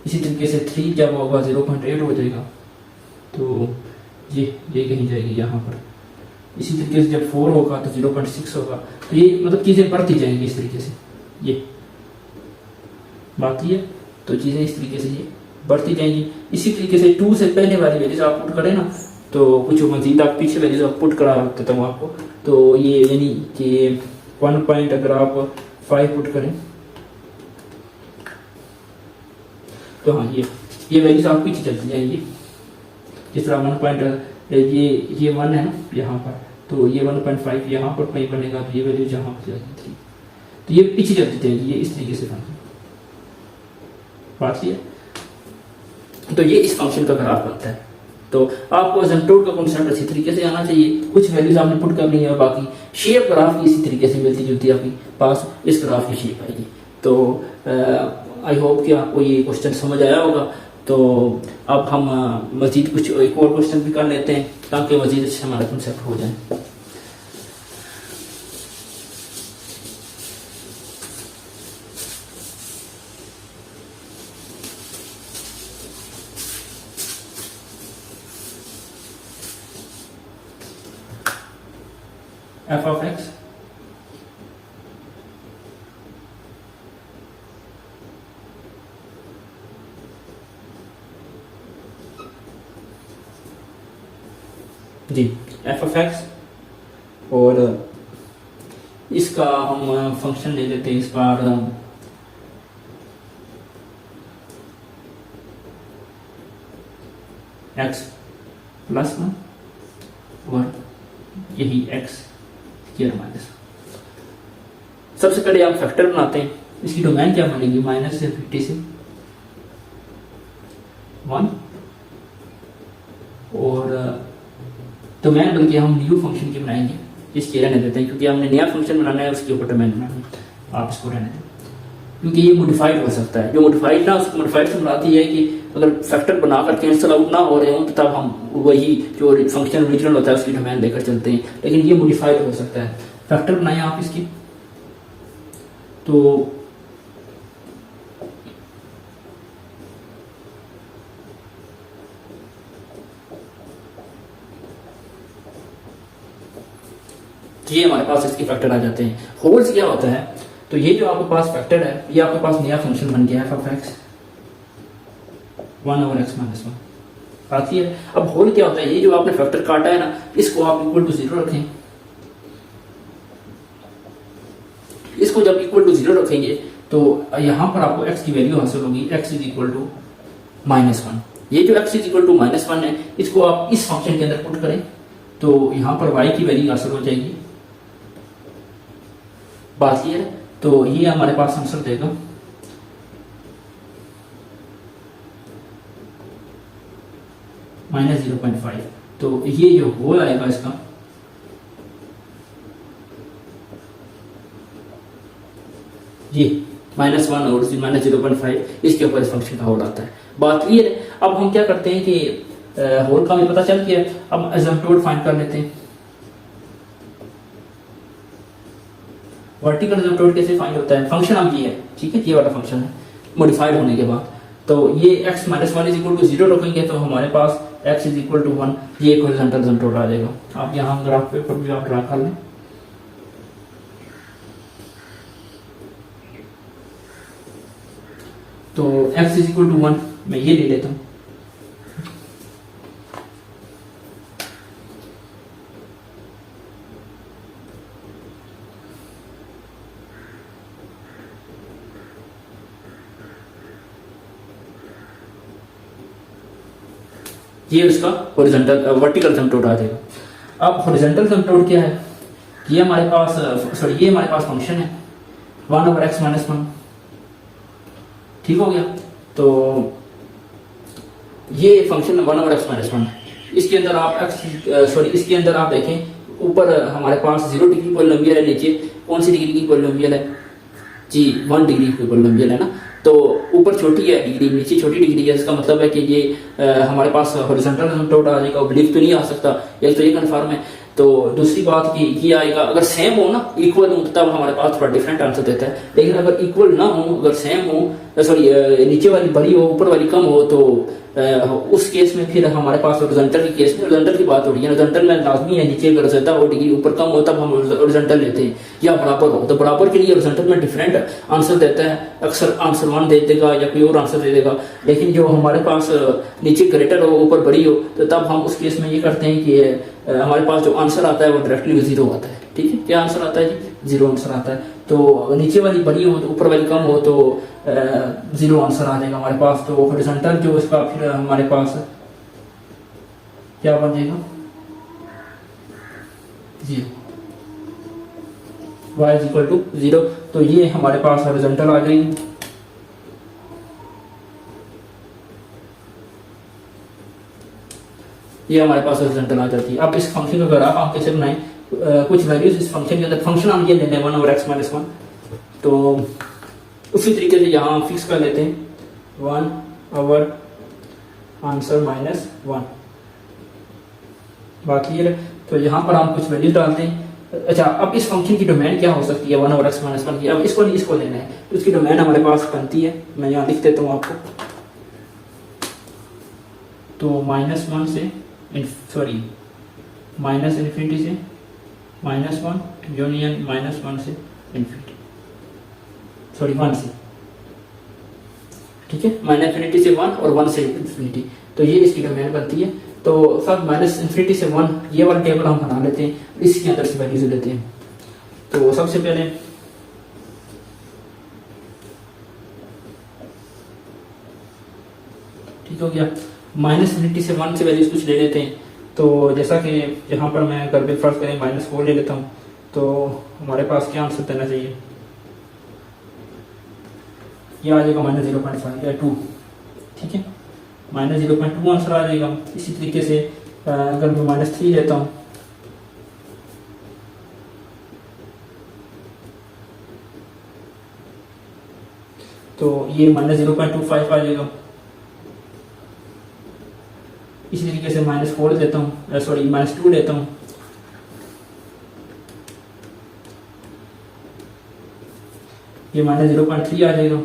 इसी तरीके से 3 जब होगा 0.8 हो जाएगा, तो ये कहीं जाएगी यहाँ पर। इसी तरीके से जब 4 होगा तो 0.6 होगा। तो ये मतलब चीज़ें बढ़ती जाएंगी इस तरीके से, ये बात है। तो चीज़ें इस तरीके से ये बढ़ती जाएंगी। इसी तरीके से 2 से पहले वाली वैल्यूज आप पुट करें ना, तो कुछ मजीद आप पीछे वैल्यूज आप पुट करा देता हूँ आपको। तो ये यानी कि 1 पॉइंट अगर आप 5 पुट करें तो हाँ ये वैल्यूज आप पीछे चलती जाएंगी। जिस तरह 1 पॉइंट ये 1 है ना यहाँ पर, तो ये 1.5 यहाँ पर कहीं बनेगा, तो ये वैल्यू यहाँ पर जाएगी 3। तो ये पीछे चलती जाएगी, ये इस तरीके से बात है। तो ये इस फंक्शन का ग्राफ बनता है। तो आपको एसिम्पटोट का कॉन्सेप्ट इसी तरीके से आना चाहिए। कुछ वैल्यूज आपने पुट करनी है और बाकी शेप ग्राफ की इसी तरीके से मिलती जुलती आपके पास इस ग्राफ की शेप आएगी। तो आई होप कि आपको ये क्वेश्चन समझ आया होगा। तो अब हम मजीद कुछ एक और क्वेश्चन भी कर लेते हैं ताकि मजीद अच्छे हमारा कॉन्सेप्ट हो जाए। f of x ji, f of x, और इसका हम फंक्शन ले लेते हैं इस बार x प्लस 1 और यही x स्क्वायर माइनस। सबसे पहले आप फैक्टर बनाते हैं। इसकी डोमेन क्या बनेगी, माइनस से 50 से 1, और डोमेन बल्कि हम न्यू फंक्शन की बनाएंगे, इसकी रहने देते हैं क्योंकि हमने नया फंक्शन बनाना है, उसके ऊपर डोमेन बनाना है। आप इसको रहने दें क्योंकि ये मॉडिफाइड हो सकता है। जो मॉडिफाइड ना, उसको मॉडिफाइड से बनाती है कि अगर फैक्टर बनाकर कैंसिल आउट ना हो रहे हो तो तब हम वही जो फंक्शन ओरिजिनल होता है उसकी डोमेन लेकर चलते हैं, लेकिन ये मॉडिफाइड हो सकता है। फैक्टर बनाए आप इसकी, तो ये हमारे पास इसके फैक्टर आ जाते हैं। होल्स क्या होता है, तो ये जो आपके पास फैक्टर है, ये आपके पास नया फंक्शन बन गया है f of x 1 over x minus 1 आती है। अब होल क्या होता है, ये जो आपने फैक्टर काटा है ना, इसको आप इक्वल टू 0 रखें। इसको जब इक्वल टू 0 रखेंगे तो यहां पर आपको x की वैल्यू हासिल होगी, x इज इक्वल टू -1। ये जो x इज इक्वल टू -1 है, इसको आप इस फंक्शन के अंदर पुट करें तो यहां पर y की वैल्यू हासिल हो जाएगी। बात ये है, तो ये हमारे पास आंसर देगा -0.5। तो ये जो होल आएगा इसका ये -1 और -0.5, इसके ऊपर इस फंक्शन का होल आता है। बात ये है, अब हम क्या करते हैं कि होल का हमें पता चल गया, अब एसिम्पटोट फाइंड कर लेते हैं। वर्टिकल एसिम्पटोट कैसे फाइंड होता है, फंक्शन अब ये है, ठीक है, ये वाला फंक्शन है मॉडिफाइड होने के बाद। तो ये x -1 इज इक्वल टू 0 रखेंगे तो हमारे पास x इज इक्वल टू 1, ये एक हॉरिजॉन्टल एसिम्पटोट आ जाएगा। आप यहाँ ग्राफ पेपर भी आप ड्रा कर लें। तो x इज इक्वल टू 1 मैं ये ले लेता हूँ। ये उसका हॉरिजॉन्टल वर्टिकल एसिम्पटोट आ जाएगा। अब हॉरिजॉन्टल एसिम्पटोट क्या है, ये हमारे पास ये हमारे पास फंक्शन है 1 over x minus 1, ठीक हो गया। तो ये फंक्शन 1 over x minus 1, इसके अंदर आप इसके अंदर आप देखें ऊपर हमारे पास 0 डिग्री पॉलिनोमियल है, नीचे कौन सी डिग्री की पॉलिनोमियल है जी 1 डिग्री की पॉलिनोमियल है ना। तो ऊपर छोटी है डिग्री, नीचे छोटी डिग्री है, इसका मतलब है कि ये हमारे पास हॉरिजॉन्टल असिम्पटोट आ जाएगा, ऑब्लिक तो नहीं आ सकता, एक तो ये कन्फर्म है। तो दूसरी बात कि ये आएगा अगर सेम हो ना, इक्वल हो, तब हमारे पास थोड़ा डिफरेंट आंसर देता है। लेकिन अगर इक्वल ना हो, अगर सेम हो, सॉरी नीचे वाली बड़ी हो ऊपर वाली कम हो, तो उस केस में फिर हमारे पास हॉरिजॉन्टल की केस में हॉरिजॉन्टल की बात हो रही है। हॉरिजॉन्टल में लाजमी है नीचे अगर ज़्यादा हो डिग्री ऊपर कम हो तब हम हॉरिजॉन्टल लेते हैं, या बराबर हो। तो बराबर के लिए हॉरिजॉन्टल में डिफरेंट आंसर देता है, अक्सर आंसर 1 दे देगा या कोई और आंसर दे देगा। लेकिन जो हमारे पास नीचे ग्रेटर हो ऊपर बड़ी हो, तो तब हम उस केस में ये करते हैं कि हमारे पास जो आंसर आता है वो डायरेक्टली 0 आता है। ठीक है, क्या आंसर आता है जी 0 आंसर आता है। तो नीचे वाली बड़ी हो तो ऊपर वाली कम हो तो 0 आंसर आ जाएगा हमारे पास। तो हॉरिजॉन्टल जो इसका फिर हमारे पास क्या बन जाएगा 0, y इज इक्वल टू 0। तो ये हमारे पास हॉरिजॉन्टल आ गई। ये हमारे पास हॉरिजॉन्टल आ जाती है। अब इस फंक्शन का ग्राफ हम कैसे बनाएं, कुछ वैल्यूज इस फंक्शन के अंदर, फंक्शन हम ये ले लें 1/x-1, तो उसी तरीके से यहाँ फिक्स कर लेते हैं 1 आंसर -1। बाकी है तो यहाँ पर हम कुछ वैल्यूज डालते हैं। अच्छा, अब इस फंक्शन की डोमेन क्या हो सकती है 1/x-1 की। अब इसको नहीं, इसको लेना है, तो इसकी डोमेन हमारे पास बनती है, मैं यहाँ लिख देता हूँ आपको। तो -1 से सॉरी -∞ से -1 यूनियन -1 से इन्फिनिटी, सॉरी 1 से, ठीक है, -∞ से 1 और 1 से इन्फिनिटी। तो ये इसकी डोमेन बनती है। तो सब -∞ से 1 ये वाला टेबल हम बना लेते हैं, इसके अंदर से वैल्यूज लेते हैं। तो सबसे पहले ठीक हो गया, -∞ से 1 से वैल्यूज कुछ ले लेते हैं। तो जैसा कि यहाँ पर मैं अगर फर्स्ट करें -4 ले लेता हूँ, तो हमारे पास क्या आंसर देना चाहिए, ये आ जाएगा -0.5 या 2। ठीक है, -0.2 आंसर आ जाएगा। इसी तरीके से अगर मैं -3 लेता हूँ, तो ये -0.25 आ जाएगा। इसी तरीके से -4 लेता हूँ, सॉरी -2 लेता हूँ, ये -0.3 आ जाएगा।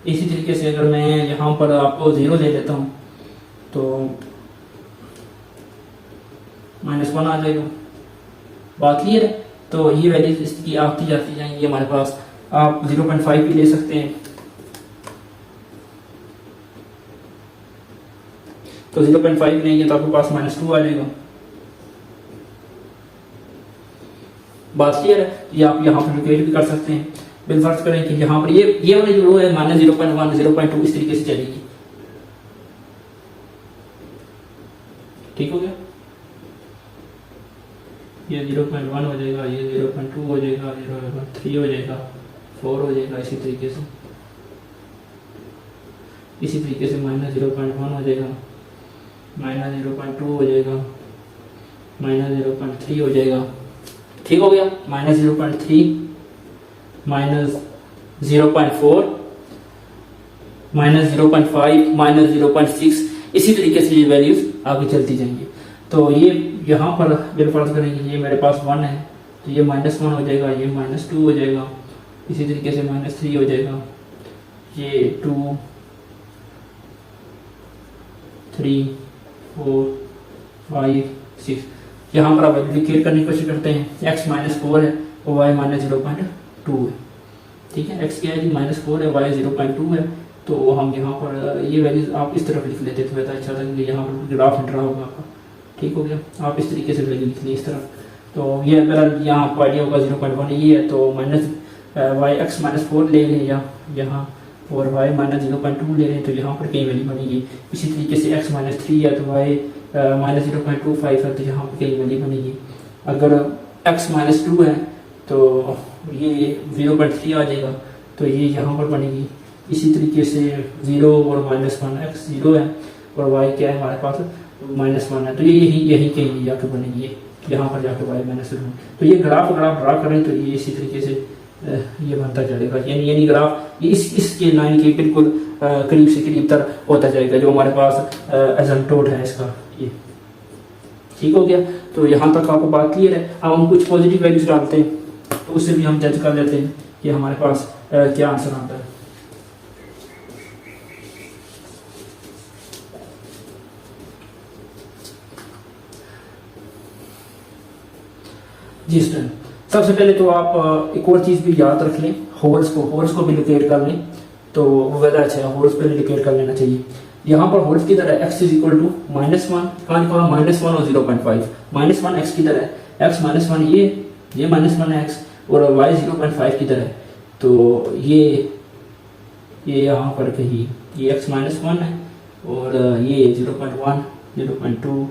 इसी तरीके से अगर मैं यहाँ पर आपको 0 ले लेता हूँ, तो -1 आ जाएगा। बात क्लियर है। तो ये वैल्यूज इसकी आती जाती जाएंगी हमारे पास। आप 0.5 भी ले सकते हैं, तो 0.5 लेंगे तो आपके पास -2 आ जाएगा। बात क्लियर है। ये आप यहाँ पर कैलकुलेट भी कर सकते हैं। बिल फर्ज करें कि यहाँ पर ये वाली जो रो है -0.1 0.2 इस तरीके से चलेगी। ठीक हो गया, ये 0.1 हो जाएगा, ये 0.2 हो जाएगा, 0.3 हो जाएगा, 4 हो जाएगा, इसी तरीके से -0.1 हो जाएगा, -0.2 हो जाएगा, -0.3 हो जाएगा। ठीक हो गया, -0.3 -0.4 -0.5 -0.6 इसी तरीके से ये वैल्यूज आगे चलती जाएंगी। तो ये यहाँ पर बिल फर्ज करेंगे, ये मेरे पास 1 है, तो ये -1 हो जाएगा, ये -2 हो जाएगा, इसी तरीके से -3 हो जाएगा, ये 2 3 4 5 6। यहाँ पर आप एप्लीकेट करने की कोशिश करते हैं, x -4 है और y -0.2 है। ठीक है, x क्या है, -4 है, y 0.2 है। तो हम यहाँ पर ये वैल्यूज आप इस तरफ लिख लेते थे, अच्छा था कि यहाँ पर ग्राफ हट रहा होगा आपका। ठीक हो गया, आप इस तरीके से वैल्यू लिख ली इस तरफ। तो ये अगर यहाँ आपको आइडिया होगा 0.1 ये है, तो x -4 ले लें या यहाँ, और y -0.2 ले लें, तो यहाँ पर कई वैल्यू बनेगी। इसी तरीके से x -3 है, तो y -0.25 है, तो यहाँ पर कई वैल्यू बनेगी। अगर x -2 है तो ये 0.3 आ जाएगा, तो ये यहाँ पर बनेगी। इसी तरीके से 0 और -1 x 0 है और y क्या है हमारे पास -1 है, तो ये यही कहीं जाके बनेगी, ये यहाँ पर जाके y माइनस रूट। तो ये ग्राफ अगर आप ड्रा करें तो ये इसी तरीके से ये बनता चलेगा, यानी ग्राफ ये इसके लाइन के बिल्कुल करीब से करीब तर होता जाएगा जो हमारे पास एसिम्पटोट है इसका, ये ठीक हो गया। तो यहाँ तक आपको बात क्लियर है। अब हम कुछ पॉजिटिव वैल्यूज डालते हैं तो उससे भी हम जज कर लेते हैं कि हमारे पास क्या आंसर आता है। जी स्टूडेंट, सबसे पहले तो आप एक और चीज भी याद रख लें, होल्स को भी लोकेट कर लें, तो वो ज़्यादा अच्छा है, होल्स पे लोकेट कर लेना चाहिए। यहाँ पर होल्स की तरह x इज इक्वल टू -1, कहाँ लिखा हुआ -1 और 0.5, -1 x की तरह है, x -1 ये -1 है x, और y 0.5 की तरह है, तो ये यहाँ पर कहीं ये x -1 है और ये 0.1 0.2,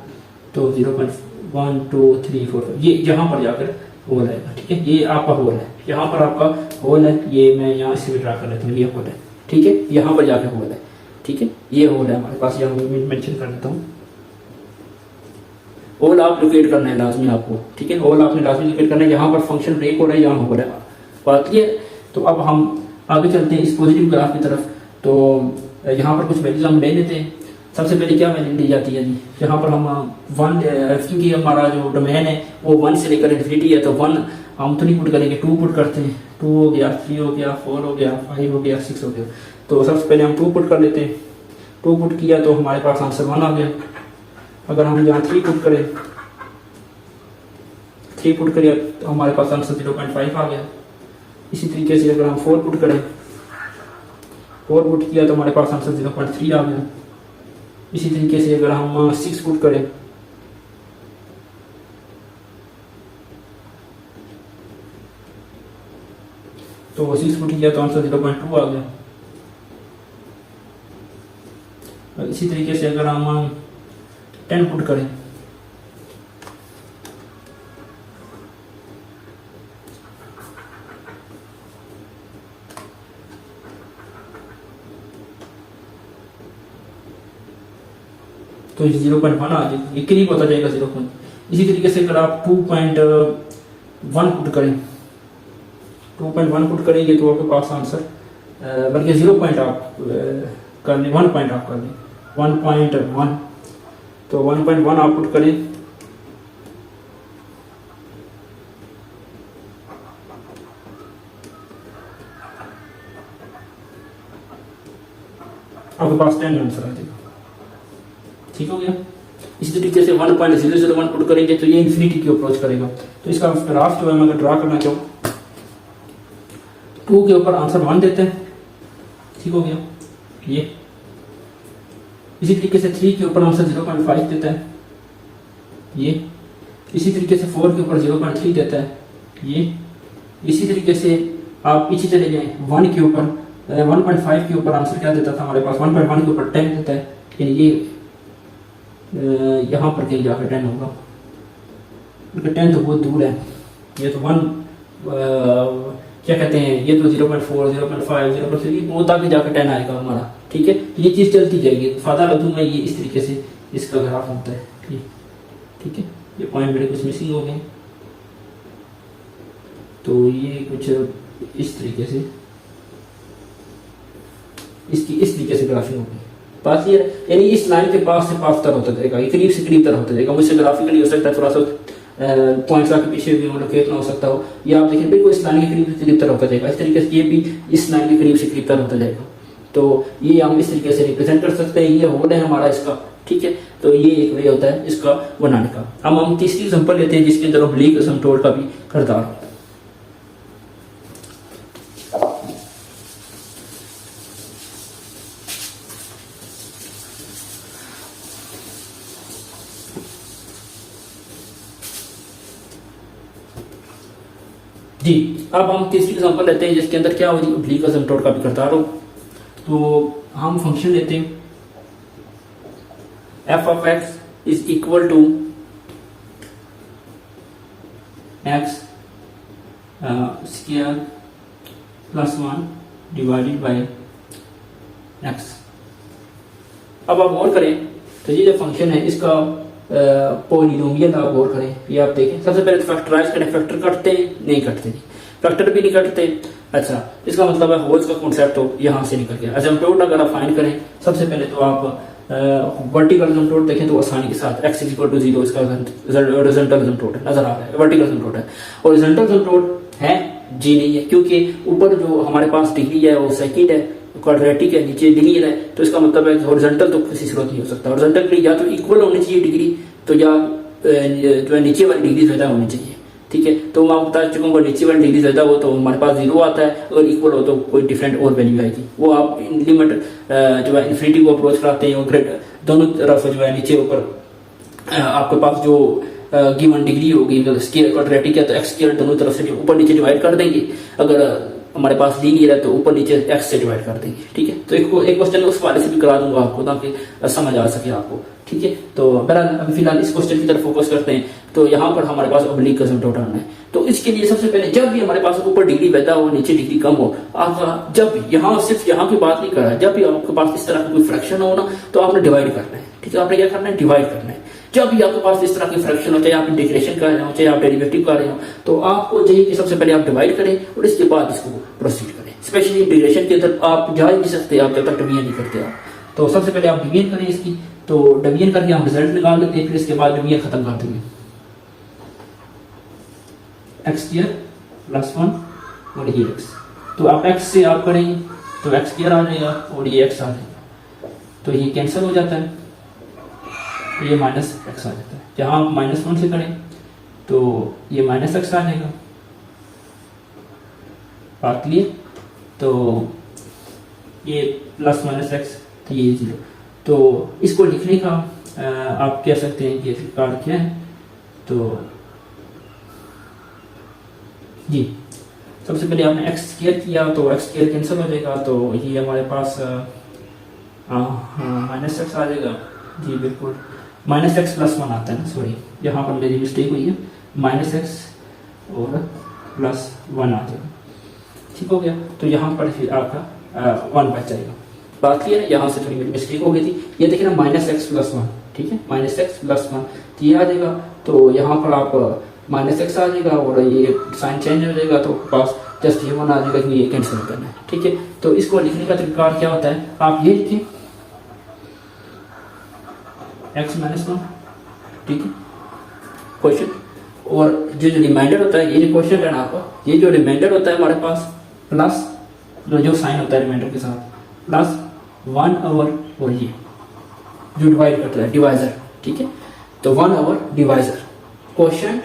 तो 0.1 2 3 4 ये यहाँ पर जाकर होल है, ठीक है, ये आपका होल है, यहाँ पर आपका होल है, ये मैं यहाँ से भी ड्रा कर लेता हूँ, ये होल है, ठीक है, यहाँ पर जाके होल है, ठीक है, ये होल है हमारे पास, यहाँ मैं मेंशन कर देता हूँ। होल आप लोकेट करना है लाजमी आपको, ठीक है, होल आपने लाजमी लोकेट करना है, यहाँ पर फंक्शन ब्रेक हो रहा है, यहाँ हो रहा है, बात क्लियर। तो अब हम आगे चलते हैं इस पॉजिटिव ग्राफ की तरफ। तो यहाँ पर कुछ वैल्यूज हम ले लेते हैं। सबसे पहले क्या वैल्यू ली जाती है जी, यहाँ पर हम 1, क्योंकि हमारा जो डोमेन है वो 1 से लेकर इन्फिनिटी है, तो 1 हम तो नहीं पुट करेंगे, 2 पुट करते हैं, 2 हो गया, 3 हो गया, 4 हो गया, 5 हो गया, 6 हो गया। तो सबसे पहले हम 2 पुट कर लेते हैं, 2 पुट किया तो हमारे पास आंसर 1 आ गया। अगर हम यहाँ 3 पुट करें, 3 पुट करिए तो हमारे पास आंसर 0.5 आ गया। इसी तरीके से अगर हम 4 पुट करें, 4 पुट किया तो हमारे पास आंसर 0.3 आ गया। इसी तरीके से अगर हम 6 पुट करें, तो 6 पुट किया तो आंसर 0.2 आ गया। इसी तरीके से अगर हम 10 पुट करें, तो 0.1 आ जाएगा, ये करीब होता जाएगा 0. इसी तरीके से अगर आप 2.1 पुट करें, 2.1 पुट करेंगे तो आपके पास आंसर, बल्कि 0 पॉइंट आप कर लें, 1 पॉइंट आप कर लें, 1.1, तो 1.1 आप पुट करें आपके पास 10 आंसर आ जाएगा, ठीक हो गया। इसी तरीके से 1.001 पुट करेंगे तो ये इन्फिनिटी की अप्रोच करेगा। तो इसका ग्राफ जो है मैं अगर ड्रा करना चाहूँ, 2 के ऊपर आंसर 1 देते हैं, ठीक हो गया ये। इसी तरीके से 3 के ऊपर आंसर 0.5 देता है ये। इसी तरीके से 4 के ऊपर 0.3 देता है ये। इसी तरीके से आप पीछे चले जाएं, 1 के ऊपर 1.5 के ऊपर आंसर क्या देता था हमारे पास, 1.1 के ऊपर 10 देता है, यानी ये यहाँ पर कहीं जाकर 10 होगा, क्योंकि 10 तो बहुत दूर है, ये तो 1 क्या कहते हैं, ये तो 0.4 0.5 0.3 बहुत आगे जाकर 10 आएगा हमारा, ठीक है। ये चीज़ चलती जाएगी। फादा लतू में ये इस तरीके से इसका ग्राफ होता है, ठीक है। ये पॉइंट मेरे कुछ मिसिंग हो गए, तो ये कुछ इस तरीके से इसकी इस तरीके से ग्राफिंग होगी। बात ये यानी इस लाइन के पास से पास तर होता जाएगा, ये करीब से करीब तर होता जाएगा। मुझसे ग्राफिकली हो सकता है थोड़ा सा पॉइंट्स आके पीछे भी लोकेट ना हो सकता हो, या आप देखिए बिल्कुल इस लाइन के करीब से करीब तर होता जाएगा। इस तरीके से ये भी इस लाइन के करीब से करीब तर होता जाएगा। तो ये हम इस तरीके से रिप्रेजेंट कर सकते हैं। ये होल है हमारा इसका, ठीक है। तो ये एक वे होता है इसका बनाने का। अब हम तीसरी एग्जांपल लेते हैं जिसके अंदर ऑब्लिक असमतोल का भी किरदार हो। जी, अब हम तीसरी एग्जांपल लेते हैं जिसके अंदर क्या होगी, ऑब्लिक असमतोल का भी किरदार हो। तो हम फंक्शन लेते हैं f of x is equal to x square plus 1 divided by x। अब आप गौर करें तो ये जो फंक्शन है इसका पॉलिनोमियल आप गौर करें, ये आप देखें। सबसे पहले फैक्टराइज करें, फैक्टर कटते हैं नहीं कटते, नहीं फैक्टर भी नहीं कटते। अच्छा, इसका मतलब है होल्स का कॉन्सेप्ट तो यहाँ से निकल गया। एसिम्पटोट अगर आप फाइंड करें, सबसे पहले तो आप वर्टिकल एसिम्पटोट देखें तो आसानी के साथ x = 0 इसका हॉरिजॉन्टल एसिम्पटोट है, नजर आ रहा है, वर्टिकल एसिम्पटोट है। हॉरिजॉन्टल एसिम्पटोट है जी नहीं है, क्योंकि ऊपर जो हमारे पास डिग्री है वो सेकंड है, क्वाड्रेटिक है, नीचे लीनियर है, तो इसका मतलब है हॉरिजॉन्टल तो किसी सूरत नहीं हो सकता। हॉरिजॉन्टल के लिए या तो इक्वल होनी चाहिए डिग्री, तो या जो है नीचे वाली डिग्री ज्यादा होनी चाहिए, ठीक है। तो मैं आपको बता चुका हूँ, नीचे वाली डिग्री ज्यादा हो तो हमारे पास 0 आता है, अगर इक्वल हो तो कोई डिफरेंट और वैल्यू आएगी। वो आप लिमिट जो है इन्फिनिटी को अप्रोच कराते हैं, और दोनों तरफ जो है नीचे ऊपर आपके पास जो गिवन डिग्री होगी, मतलब स्केयर क्वाड्रेटिक है तो एक्स स्केयर दोनों तरफ से ऊपर नीचे डिवाइड कर देंगे, अगर हमारे पास लीनियर है तो ऊपर नीचे एक्स से डिवाइड कर देंगे, ठीक है। तो एक क्वेश्चन उस वाले से भी करा दूंगा आपको, ताकि समझ आ सके आपको, ठीक है। तो बहरहाल अभी फिलहाल इस क्वेश्चन की तरफ फोकस करते हैं। तो यहाँ पर हमारे पास ऑब्लिक एसिम्पटोट आना है, तो इसके लिए सबसे पहले जब भी हमारे पास ऊपर डिग्री ज्यादा हो नीचे डिग्री कम हो, आप जब भी यहाँ सिर्फ यहाँ की बात नहीं कर रहा है, जब भी आपके पास इस तरह का कोई फ्रैक्शन हो ना, तो आपने डिवाइड करना है, ठीक है। आपने क्या करना है, डिवाइड करना है। जब भी आपके पास इस तरह की फ्रैक्शन हो, चाहे आप इंटीग्रेशन कर रहे हो, चाहे आप डेरिवेटिव कर रहे हो, तो आपको चाहिए कि सबसे पहले आप डिवाइड करें और इसके बाद इसको प्रोसीड करें। स्पेशली इंटीग्रेशन के अंदर आप जा ही नहीं सकते आप जब तक डिवीजन नहीं करते आप। तो सबसे पहले आप डिवीजन करें इसकी, तो डिवीजन करके हम रिजल्ट निकाल देते हैं, फिर इसके बाद डिवीजन खत्म कर देंगे। x² + 1 और ये x, तो आप x से आप करेंगे तो x² आ जाएगा और ये x आ जाएगा, तो ये कैंसिल हो जाता है, ये -x आ जाता है। जहां आप -1 से करें तो ये -x आ जाएगा, बात क्लियर। तो ये +-x, तो ये 0। तो इसको लिखने का आप कह सकते हैं कि कार्ड क्या है, तो जी सबसे पहले आपने x² किया तो x² कैंसिल हो जाएगा, तो ये हमारे पास -x आ जाएगा जी, बिल्कुल -x + 1 आता है ना, सॉरी यहाँ पर मेरी मिस्टेक हुई है, -x और +1 आ जाएगा, ठीक हो गया। तो यहाँ पर फिर आपका 1 बच जाएगा, बात क्लियर है। यहाँ से थोड़ी मेरी मिस्टेक हो गई थी, ये देखिए ना -x + 1, ठीक है, -x + 1 तो ये आ जाएगा, तो यहाँ पर आप -x आ जाएगा और ये साइन चेंज हो जाएगा, तो पास जस्ट ये 1 आ जाएगा कि ये कैंसिल करना है, ठीक है। तो इसको लिखने का तरीका क्या होता है, आप ये लिखें x - 1, ठीक है, क्वेश्चन, और जो रिमाइंडर होता है, ये जो क्वेश्चन है ना आपका, ये जो रिमाइंडर होता है हमारे पास प्लस जो साइन होता है रिमाइंडर के साथ +1/, और ये जो डिवाइड करता है डिवाइजर, ठीक है। तो 1/, divisor, question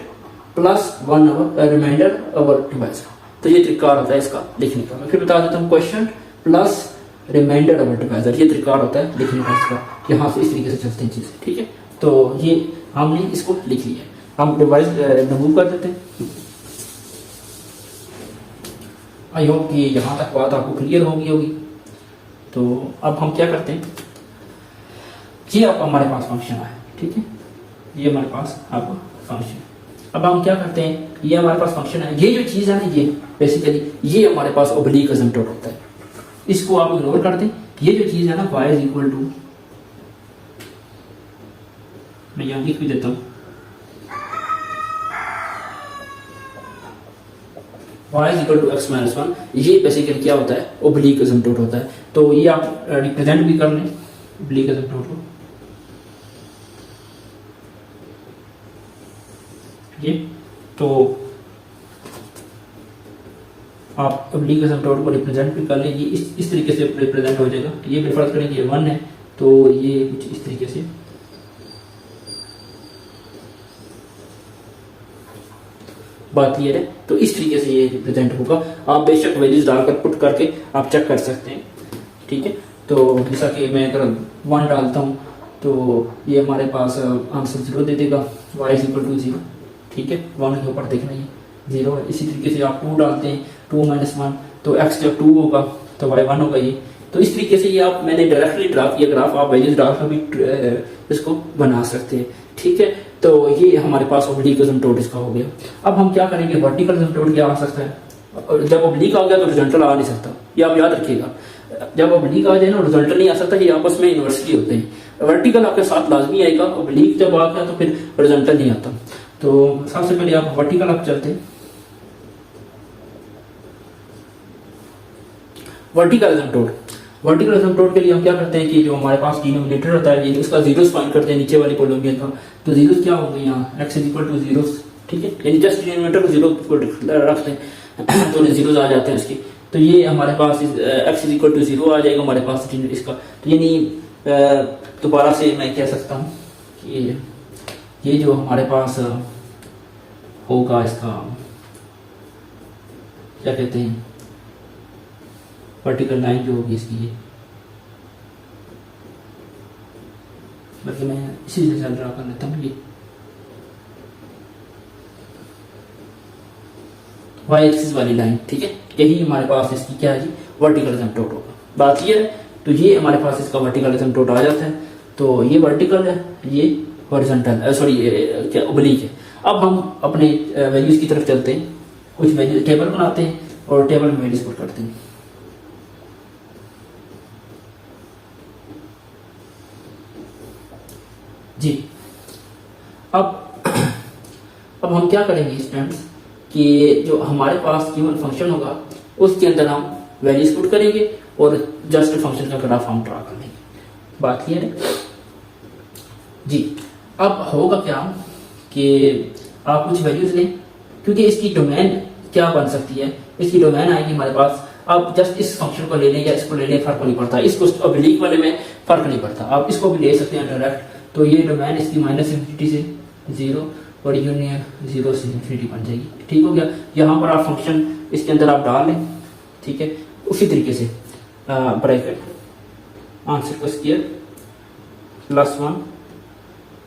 +1/, remainder over divisor. तो ये तरीका होता है इसका लिखने का। मैं फिर बता देता हूँ, question plus remainder over divisor, ये तरीका होता है लिखने का इसका। यहाँ से इस तरीके से चलते हैं चीजें, ठीक है। तो ये हमने इसको लिख लिया, हम डिवाइस रिमूव कर देते हैं। आई होप कि यहाँ तक बात आपको क्लियर होगी। तो अब हम क्या करते हैं, ये अब हमारे पास फंक्शन आया, ठीक है, ये हमारे पास आपका फंक्शन। अब हम क्या करते हैं, ये हमारे पास फंक्शन है, ये जो चीज है ना, ये बेसिकली ये हमारे पास ऑब्लिक एसिम्पटोट होता है, इसको आप इग्नोर कर दें। ये जो चीज है ना, y = मैं यहाँ लिख भी देता हूँ, y = x - 1, ये बेसिकली क्या होता है, ऑब्लिक एसिम्पटोट होता है। तो ये आप रिप्रेजेंट भी कर लें ऑब्लिक एसिम्पटोट को, ये तो आप ऑब्लिक एसिम्पटोट को रिप्रेजेंट भी कर लें, ये इस तरीके से रिप्रेजेंट हो जाएगा। ये भी फर्ज करें कि ये 1 है, तो ये कुछ इस तरीके से, बात क्लियर है। तो इस तरीके से ये रिप्रेजेंट होगा। आप बेशक वैल्यूज डालकर पुट करके आप चेक कर सकते हैं, ठीक है। तो जैसा कि मैं अगर 1 डालता हूँ तो ये हमारे पास आंसर 0 दे देगा, y = 0, ठीक है। 1 के ऊपर देखना ये 0 है। इसी तरीके से आप 2 डालते हैं, 2 - 1, तो x जब 2 होगा तो y 1 होगा ये। तो इस तरीके से ये आप, मैंने डायरेक्टली ड्रा किया ग्राफ, आप वैल्यूज डालकर भी इसको बना सकते हैं, ठीक है। तो ये हमारे पास ऑब्लिक एसिम्पटोट इसका हो गया। अब हम क्या करेंगे, वर्टिकल एसिम्पटोट क्या आ सकता है, जब ऑब्लिक आ गया तो हॉरिजॉन्टल आ नहीं सकता, ये आप याद रखिएगा। जब ऑब्लिक आ जाए ना, हॉरिजॉन्टल नहीं आ सकता, ये आपस में इन्वर्सली होते हैं। वर्टिकल आपके साथ लाजमी आएगा, ऑब्लिक जब आ गया तो फिर हॉरिजॉन्टल नहीं आता। तो सबसे पहले आप वर्टिकल आप चलते हैं, वर्टिकल एसिम्पटोट। वर्टिकल एसिम्पटोट के लिए हम क्या करते हैं कि जो हमारे पास डिनोमिनेटर होता है, उसका जीरोस फाइंड करते हैं नीचे वाली पॉलिनोमियल का। तो जीरोस क्या होंगे यहाँ, x इक्वल टू जीरोस, ठीक है, यानी जस्ट डिनोमिनेटर को जीरो रखते हैं तो जीरोस आ जाते हैं इसके। तो ये हमारे पास x इक्वल टू जीरो आ जाएगा हमारे पास इसका। तो यानी दोबारा से मैं कह सकता हूँ कि ये जो हमारे पास होगा इसका क्या कहते हैं, वर्टिकल लाइन जो होगी इसकी, ये बल्कि मैं इसी से ड्रा कर लेता हूँ, ये वाई एक्सिस वाली लाइन, ठीक है, यही हमारे पास इसकी क्या है जी, वर्टिकल एसिम्पटोट होगा। बात ये है, तो ये हमारे पास इसका वर्टिकल एसिम्पटोट आ जाता है। तो ये वर्टिकल है, ये हॉरिजॉन्टल, सॉरी क्या ओब्लिक है। अब हम अपने वैल्यूज की तरफ चलते हैं, कुछ वैल्यू टेबल बनाते हैं और टेबल में वैल्यूज पुट करते हैं। जी अब हम क्या करेंगे स्टूडेंट्स कि जो हमारे पास गिवन फंक्शन होगा उसके अंदर हम वैल्यूज पुट करेंगे और जस्ट फंक्शन का ग्राफ हम ड्रा कर लेंगे। बात क्लियर है जी। अब होगा क्या कि आप कुछ वैल्यूज लें, क्योंकि इसकी डोमेन क्या बन सकती है, इसकी डोमेन आएगी हमारे पास। आप जस्ट इस फंक्शन को ले लें या इसको ले लें, फर्क नहीं पड़ता, इसको ऑब्लिक वाले में फर्क नहीं पड़ता, आप इसको भी ले सकते हैं डायरेक्ट। तो ये डोमेन इसकी -∞ से 0 और यूनियन 0 से ∞ बन जाएगी। ठीक हो गया। यहाँ पर आप फंक्शन इसके अंदर आप डाल लें, ठीक है, उसी तरीके से ब्रैकेट आंसर को स्क्वायर +1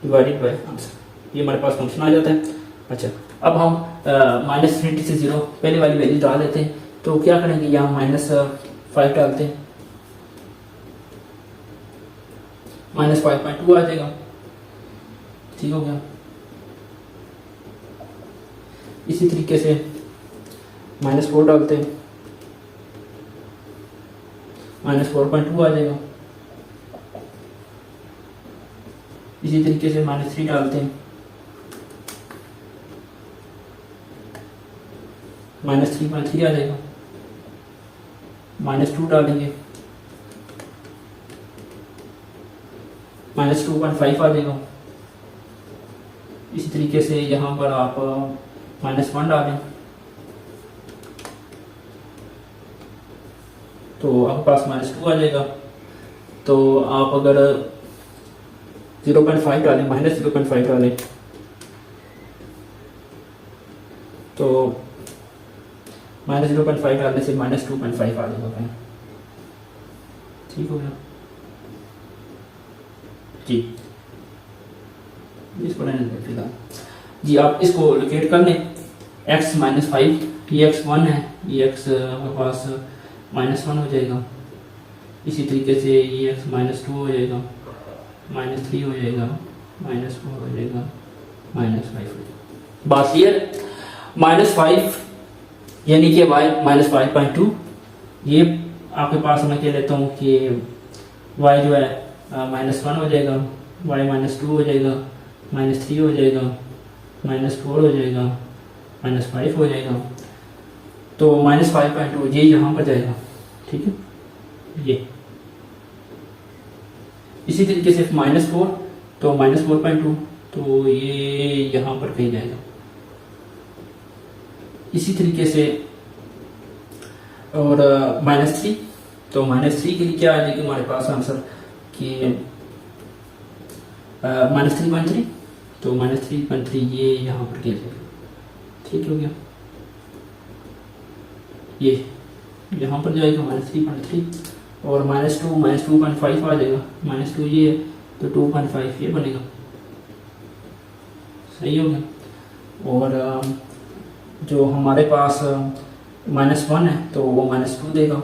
डिवाइडेड बाय आंसर, ये हमारे पास फंक्शन आ जाता है। अच्छा, अब हम -∞ से 0 पहले वाली वैल्यू डाल देते हैं। तो क्या करेंगे, यहाँ -5 डालते हैं, -5.2 आ जाएगा। ठीक हो गया। इसी तरीके से -4 डालते हैं, -4.2 आ जाएगा। इसी तरीके से -3 डालते हैं, -3.3 आ जाएगा। -2 डालेंगे, -2.5 आ जाएगा। इसी तरीके से यहाँ पर आप -1 डालें तो आपके पास -2 आ जाएगा। तो आप अगर 0.5 डालें, -0.5 डालें तो -0.5 डालने से -2.5 आ जाएगा। ठीक हो गया जी। इसको रहने फिलहाल जी। आप इसको लोकेट कर लें, x -5, ये x1 है, ये x आपके पास -1 हो जाएगा। इसी तरीके से ये x -2 हो जाएगा, -3 हो जाएगा, -4 हो जाएगा, -5 हो जाएगा। बात क्लियर? -5 यानी कि y -5.2, ये आपके पास मैं कह लेता हूँ कि y जो है -1 हो जाएगा, y -2 हो जाएगा, -3 हो जाएगा, -4 हो जाएगा, -5 हो जाएगा। तो -5.2 ये यहाँ पर जाएगा। ठीक है, ये इसी तरीके से -4 तो -4.2 तो ये यहाँ पर कहीं जाएगा। इसी तरीके से और -3 तो -3 के लिए क्या आ जाएगी हमारे पास आंसर कि -3.3 तो -3.3 ये यहाँ पर क्या जाएगा। ठीक हो गया, ये यहाँ पर जाएगा -3.3 और -2.5 आ जाएगा। -2 ये है तो 2.5 ये बनेगा। सही हो गया। और जो हमारे पास -1 है तो वो -2 देगा,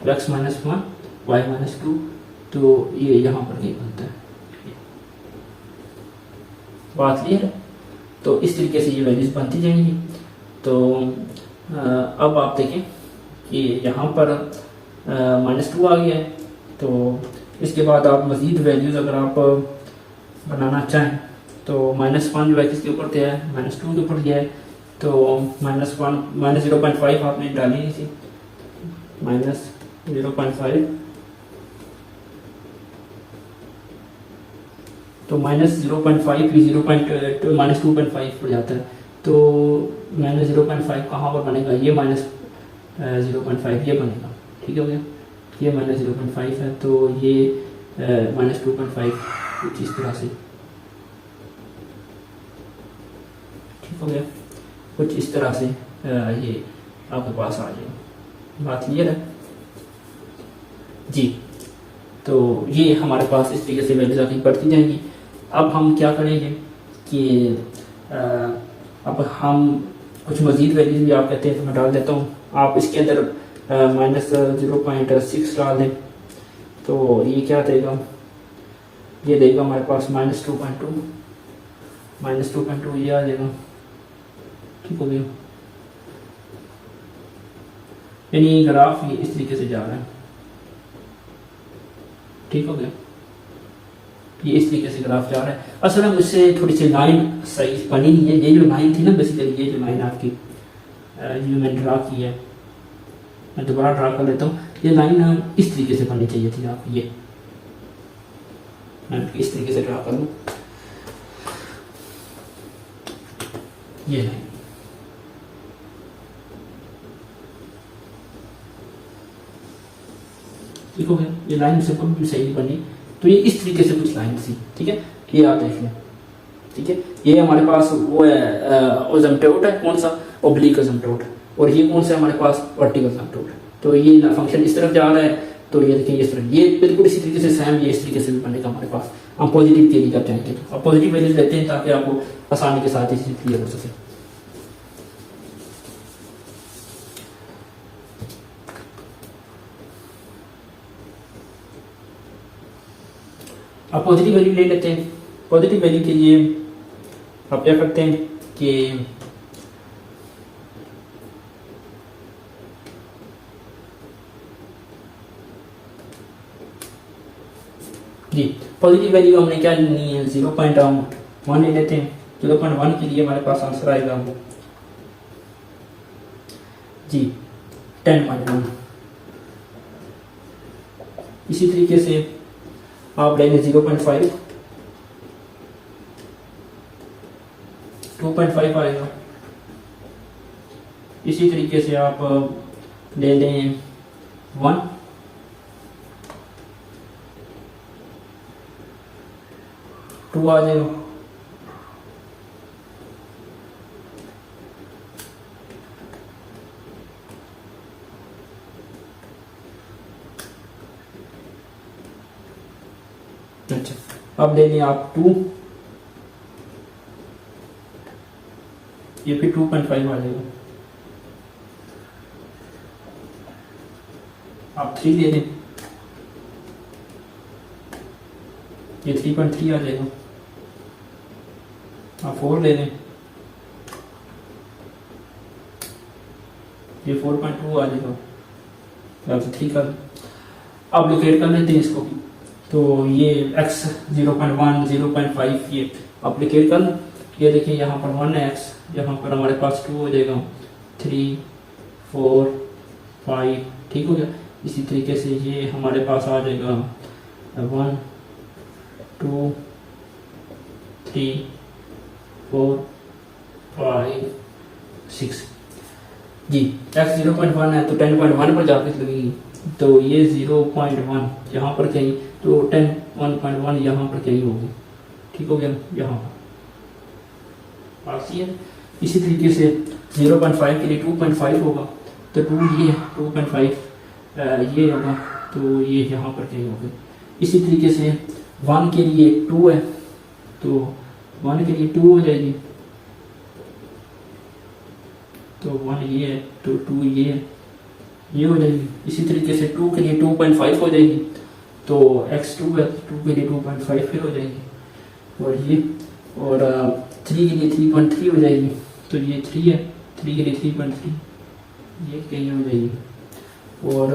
x -1 y -2 तो ये यहाँ पर नहीं बनता है। बात क्लियर है? तो इस तरीके से ये वैल्यूज बनती जाएंगी। तो अब आप देखें कि यहाँ पर -2 आ गया है तो इसके बाद आप मज़ीद वैल्यूज़ अगर आप बनाना चाहें तो -1 जो है किसके ऊपर दिया है, -2 के ऊपर दिया है, तो -1 -0.5 आपने डाली नहीं थी, -0.5 तो -0.5 भी -2.5 पड़ जाता है, तो -0.5 कहाँ पर बनेगा, ये -0.5 ये बनेगा, ठीक हो गया, ये -0.5 है, तो ये -2.5 कुछ इस तरह से, ठीक हो गया, कुछ इस तरह से ये आपके पास आ जाएगा। बात क्लियर है जी। तो ये हमारे पास इस तरीके से वैल्यूज आगे बढ़ती जाएंगी। अब हम क्या करेंगे कि अब हम कुछ मज़ीद वैल्यूज भी आप कहते हैं तो मैं डाल देता हूँ, आप इसके अंदर -0.6 डाल दें, तो ये क्या देगा, ये देगा हमारे पास -2.2 ये आ जाएगा, ठीक हो गया, यानी ग्राफ ये इस तरीके से जा रहा है, ठीक हो गया, ये इस तरीके से ग्राफ जा रहा है। असल में मुझसे थोड़ी सी लाइन सही बनी नहीं है, ये जो लाइन थी ना बेसिकली, ये जो लाइन आपकी ये मैंने ड्रा की है, मैं दोबारा ड्रा कर लेता हूँ, ये लाइन इस तरीके से बननी चाहिए थी आप, ये मैं इस तरीके से ड्रा कर लूँ, ये लाइन, ठीक हो गया, ये लाइन से बिल्कुल सही नहीं बनी, तो ये इस तरीके से कुछ लाइन थी, ठीक है, ये आप देख लें, ठीक है, ये हमारे पास वो है ओजमटोट है, कौन सा, ओब्लिक ओजमटोट, और ये कौन सा हमारे पास वर्टिकल ओजमटोट, तो ये फंक्शन इस तरफ जा रहा है, तो ये देखिए इस तरफ, ये बिल्कुल इसी तरीके से सेम ये इस तरीके से भी बनेगा हमारे पास। हम पॉजिटिव कैरी कर जाएंगे, तो आप पॉजिटिव वैल्यूज लेते हैं ताकि आपको आसानी के साथ इसी क्लियर हो सके। आप पॉजिटिव वैल्यू ले लेते हैं, पॉजिटिव वैल्यू के लिए आप क्या करते हैं कि जी पॉजिटिव वैल्यू हमने क्या लेनी है, 0.1 ले लेते हैं, 0.1 के लिए हमारे पास आंसर आएगा जी 10.1। इसी तरीके से आप लेंगे 0.5, 2.5 आएगा। इसी तरीके से आप ले लें 1, 2 आ जाएगा। अच्छा, अब ले लें आप 2, ये फिर 2.5 आ जाएगा। आप 3 ले लें, ये 3.3 आ जाएगा। आप 4 ले लें, ये 4.2 आ जाएगा। आप 3 कर, अब लोकेट कर लेते हैं इसको, तो ये x 0.1 0.5 ये अप्लीकेट कर लो। ये देखिए यहाँ पर 1x, यहाँ पर हमारे पास 2 हो जाएगा, 3 4 5, ठीक हो गया। इसी तरीके से ये हमारे पास आ जाएगा 1 2 3 4 5 6 जी। x 0.1 है तो 10.1 पर जाकर लगेगी, तो ये 0.1 यहाँ पर कहीं, तो 10.1 यहाँ पर कहीं होगी, ठीक हो गया। यहाँ पर है। इसी तरीके से 0.5 के लिए 2.5 होगा, तो 2 ये 2.5 ये होगा, तो ये यहाँ पर कहीं होगा। इसी तरीके से 1 के लिए 2 है, तो 1 के लिए 2 हो जाएगी, तो 1 ये है, तो 2 ये हो जाएगी। इसी तरीके से 2 के लिए 2.5 हो जाएगी, तो x2 है, 2 के लिए 2.5 फिर हो जाएगी, और ये, और 3 के लिए 3.3 हो जाएगी, तो ये 3 है, 3 के लिए 3.3 ये कहीं हो जाएगी, और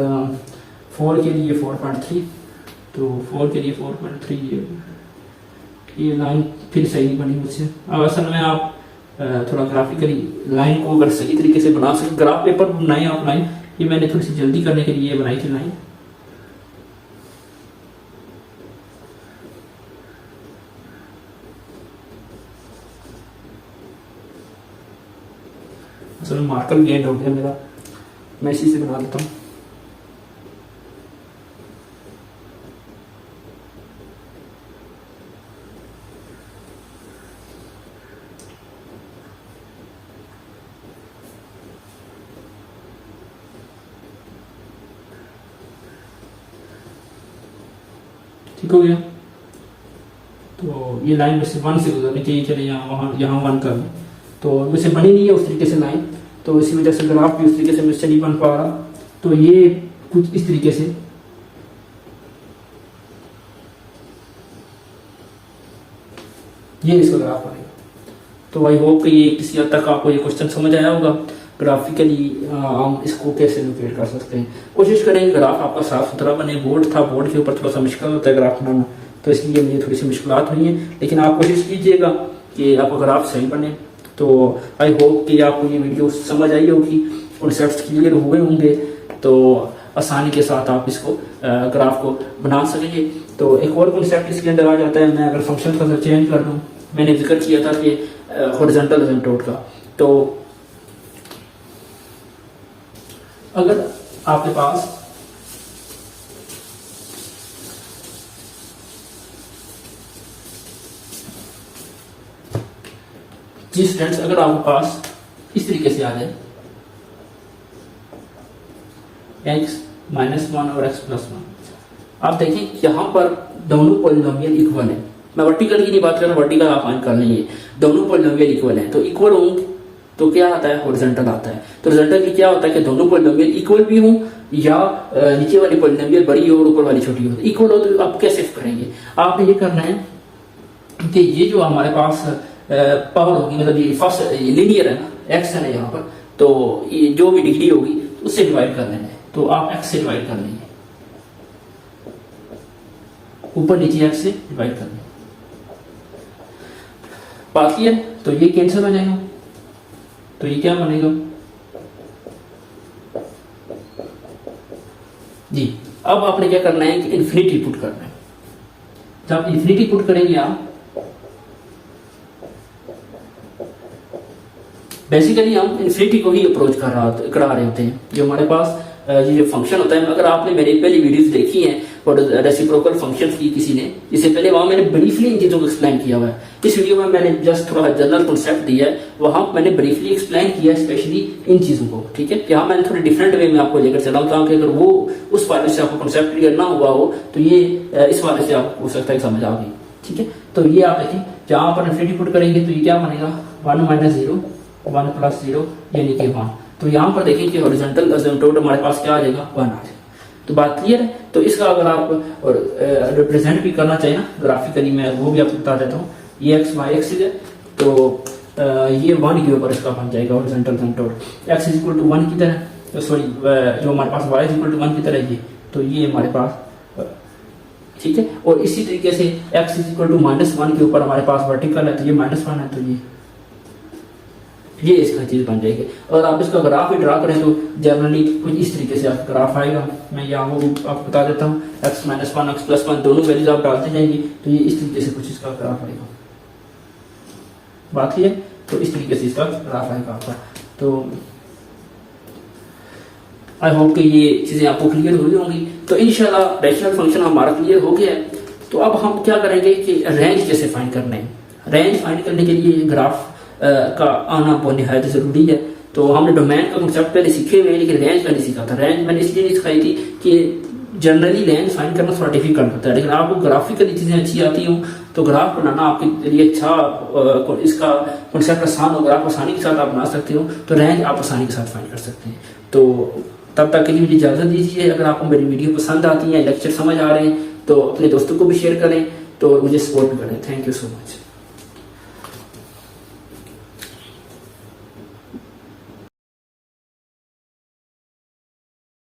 4 के लिए 4.3, तो 4 के लिए 4.3 ये लाइन फिर सही नहीं बनी मुझसे। अब असल में आप थोड़ा ग्राफिकली लाइन को अगर सही तरीके से बना सकें, ग्राफ पेपर बनाए आप लाइन, ये मैंने थोड़ी सी जल्दी करने के लिए बनाई थी लाइन। असल में मार्कर भी एंड हो गया मेरा, मैं इसी से बना लेता हूँ। ठीक हो गया। तो ये लाइन में से 1 से गुजरनी चाहिए, चले यहाँ 1 कर लें, तो मुझसे बनी नहीं है उस तरीके से लाइन, तो इसी वजह से ग्राफ भी उस तरीके से मुझसे नहीं बन पा रहा। तो ये कुछ इस तरीके से ये इसका ग्राफ बनेगा। तो आई होप कि ये किसी हद तक आपको ये क्वेश्चन समझ आया होगा। ग्राफिकली हम इसको कैसे लोकेट कर सकते हैं। कोशिश करें ग्राफ आपका साफ सुथरा बने। बोर्ड था, बोर्ड के ऊपर थोड़ा सा मुश्किल होता है ग्राफ बनाना, तो इसलिए मुझे थोड़ी सी मुश्किलात हुई हैं, लेकिन आप कोशिश कीजिएगा कि आपका ग्राफ सही बने। तो आई होप कि आपको ये वीडियो समझ आई होगी, कॉन्सेप्ट्स क्लियर हुए होंगे, तो आसानी के साथ आप इसको ग्राफ को बना सकेंगे। तो एक और कॉन्सेप्ट इसके अंदर आ जाता है, मैं अगर फंक्शन का चेंज कर दूँ, मैंने जिक्र किया था कि हॉरिजॉन्टल एसिम्पटोट का। तो अगर आपके पास जी स्टूडेंट्स, अगर आपके पास इस तरीके से आ जाए x -1 और x +1, आप देखें यहां पर दोनों पॉलिनोमियल इक्वल है। मैं वर्टिकल की नहीं बात कर रहा, वर्टिकल आप फाइंड कर लेंगे, दोनों पॉलिनोमियल इक्वल है। तो इक्वल होंगे तो क्या आता है, हॉरिजॉन्टल आता है। तो हॉरिजॉन्टल की क्या होता है कि दोनों पॉलिनोमियल इक्वल भी हों या नीचे वाली पॉलिनोमियल बड़ी हो और ऊपर वाली छोटी हो। इक्वल हो तो आप कैसे करेंगे, आपने ये करना है कि ये जो हमारे पास पावर होगी, मतलब ये फर्स्ट लीनियर है ना, एक्स है ना यहाँ पर, तो ये जो भी डिग्री होगी उससे डिवाइड कर लेना है। तो आप एक्स से डिवाइड कर लेंगे, ऊपर नीचे एक्स से डिवाइड कर लेंगे। बात ये है, तो ये कैंसिल हो जाएगा, तो ये क्या बनेगा जी। अब आपने क्या करना है कि इन्फिनिटी पुट करना है। जब इन्फिनिटी पुट करेंगे आप, बेसिकली हम इन्फिनिटी को ही अप्रोच करा रहे होते हैं। जो हमारे पास ये जो फंक्शन होता है, अगर आपने मेरी पहली वीडियोस देखी हैं और रेसिप्रोकल फंक्शंस की किसी ने, इससे पहले वहां मैंने ब्रीफली इन चीजों को एक्सप्लेन किया हुआ है। इस वीडियो में मैंने जस्ट थोड़ा जनरल कॉन्सेप्ट दिया है, वहां मैंने ब्रीफली एक्सप्लेन किया है स्पेशली इन चीजों को, ठीक है। यहाँ मैंने थोड़ी डिफरेंट वे में आपको लेकर चला हूँ, ताकि अगर वो उस वाले से आपको कॉन्सेप्ट क्लियर ना हुआ हो तो ये इस वाले से आपको हो सकता है समझ आ गई, ठीक है। तो ये आप देखें, जहां पर इन्फिनिटी पुट करेंगे तो ये क्या बनेगा, 1 - 0 1 + 0 यानी कि 1। तो यहाँ पर देखें कि हॉरिजॉन्टल एसिम्पटोट हमारे पास क्या आ जाएगा, 1 आ जाएगा। तो बात क्लियर है। तो इसका अगर आप रिप्रेजेंट भी करना चाहिए ना ग्राफिकली, मैं वो भी आपको बता देता हूँ। ये एक्स वाई एक्सिस है, तो ये 1 के ऊपर इसका बन जाएगा हॉरिजॉन्टल एसिम्पटोट। एक्स = 1 की तरह, सॉरी जो हमारे पास y = 1 की तरह ये, तो ये हमारे पास ठीक है। और इसी तरीके से x = -1 के ऊपर हमारे पास वर्टिकल है, तो ये -1 है, तो ये इसका चीज बन जाएगी। और आप इसका ग्राफ भी ड्रा करें तो जनरली कुछ इस तरीके से आपका ग्राफ आएगा। मैं यहाँ वो आपको बता देता हूँ, x - 1 x +1 दोनों वैल्यूज आप डालते जाएंगे, तो ये इस तरीके से कुछ इसका ग्राफ आएगा। बात ये, तो इस तरीके से इसका ग्राफ आएगा आपका। तो आई होप कि ये चीजें आपको क्लियर हुई होंगी। तो इंशाल्लाह रैशनल फंक्शन हमारा क्लियर हो गया है। तो अब हम क्या करेंगे कि रेंज कैसे फाइंड करना है। रेंज फाइंड करने के लिए ग्राफ का आना बहुत निहायत जरूरी है। तो हमने डोमेन का कंसेप्ट पहले सीखे हुए हैं, लेकिन रेंज का नहीं सीखा था। रेंज मैंने इसलिए नहीं सिखाई थी कि जनरली रेंज फाइंड करना थोड़ा डिफिकल्ट होता है, लेकिन आपको ग्राफिकली चीजें अच्छी आती हो तो ग्राफ बनाना आपके लिए अच्छा, इसका कंसेप्ट आसान हो, ग्राफ आसानी के साथ आप बना सकते हो, तो रेंज आप आसानी के साथ फाइंड कर सकते हैं। तो तब तक के लिए मुझे इजाजत दीजिए। अगर आपको मेरी वीडियो पसंद आती है, लेक्चर समझ आ रहे हैं, तो अपने दोस्तों को भी शेयर करें, तो मुझे सपोर्ट भी करें। Thank you so much.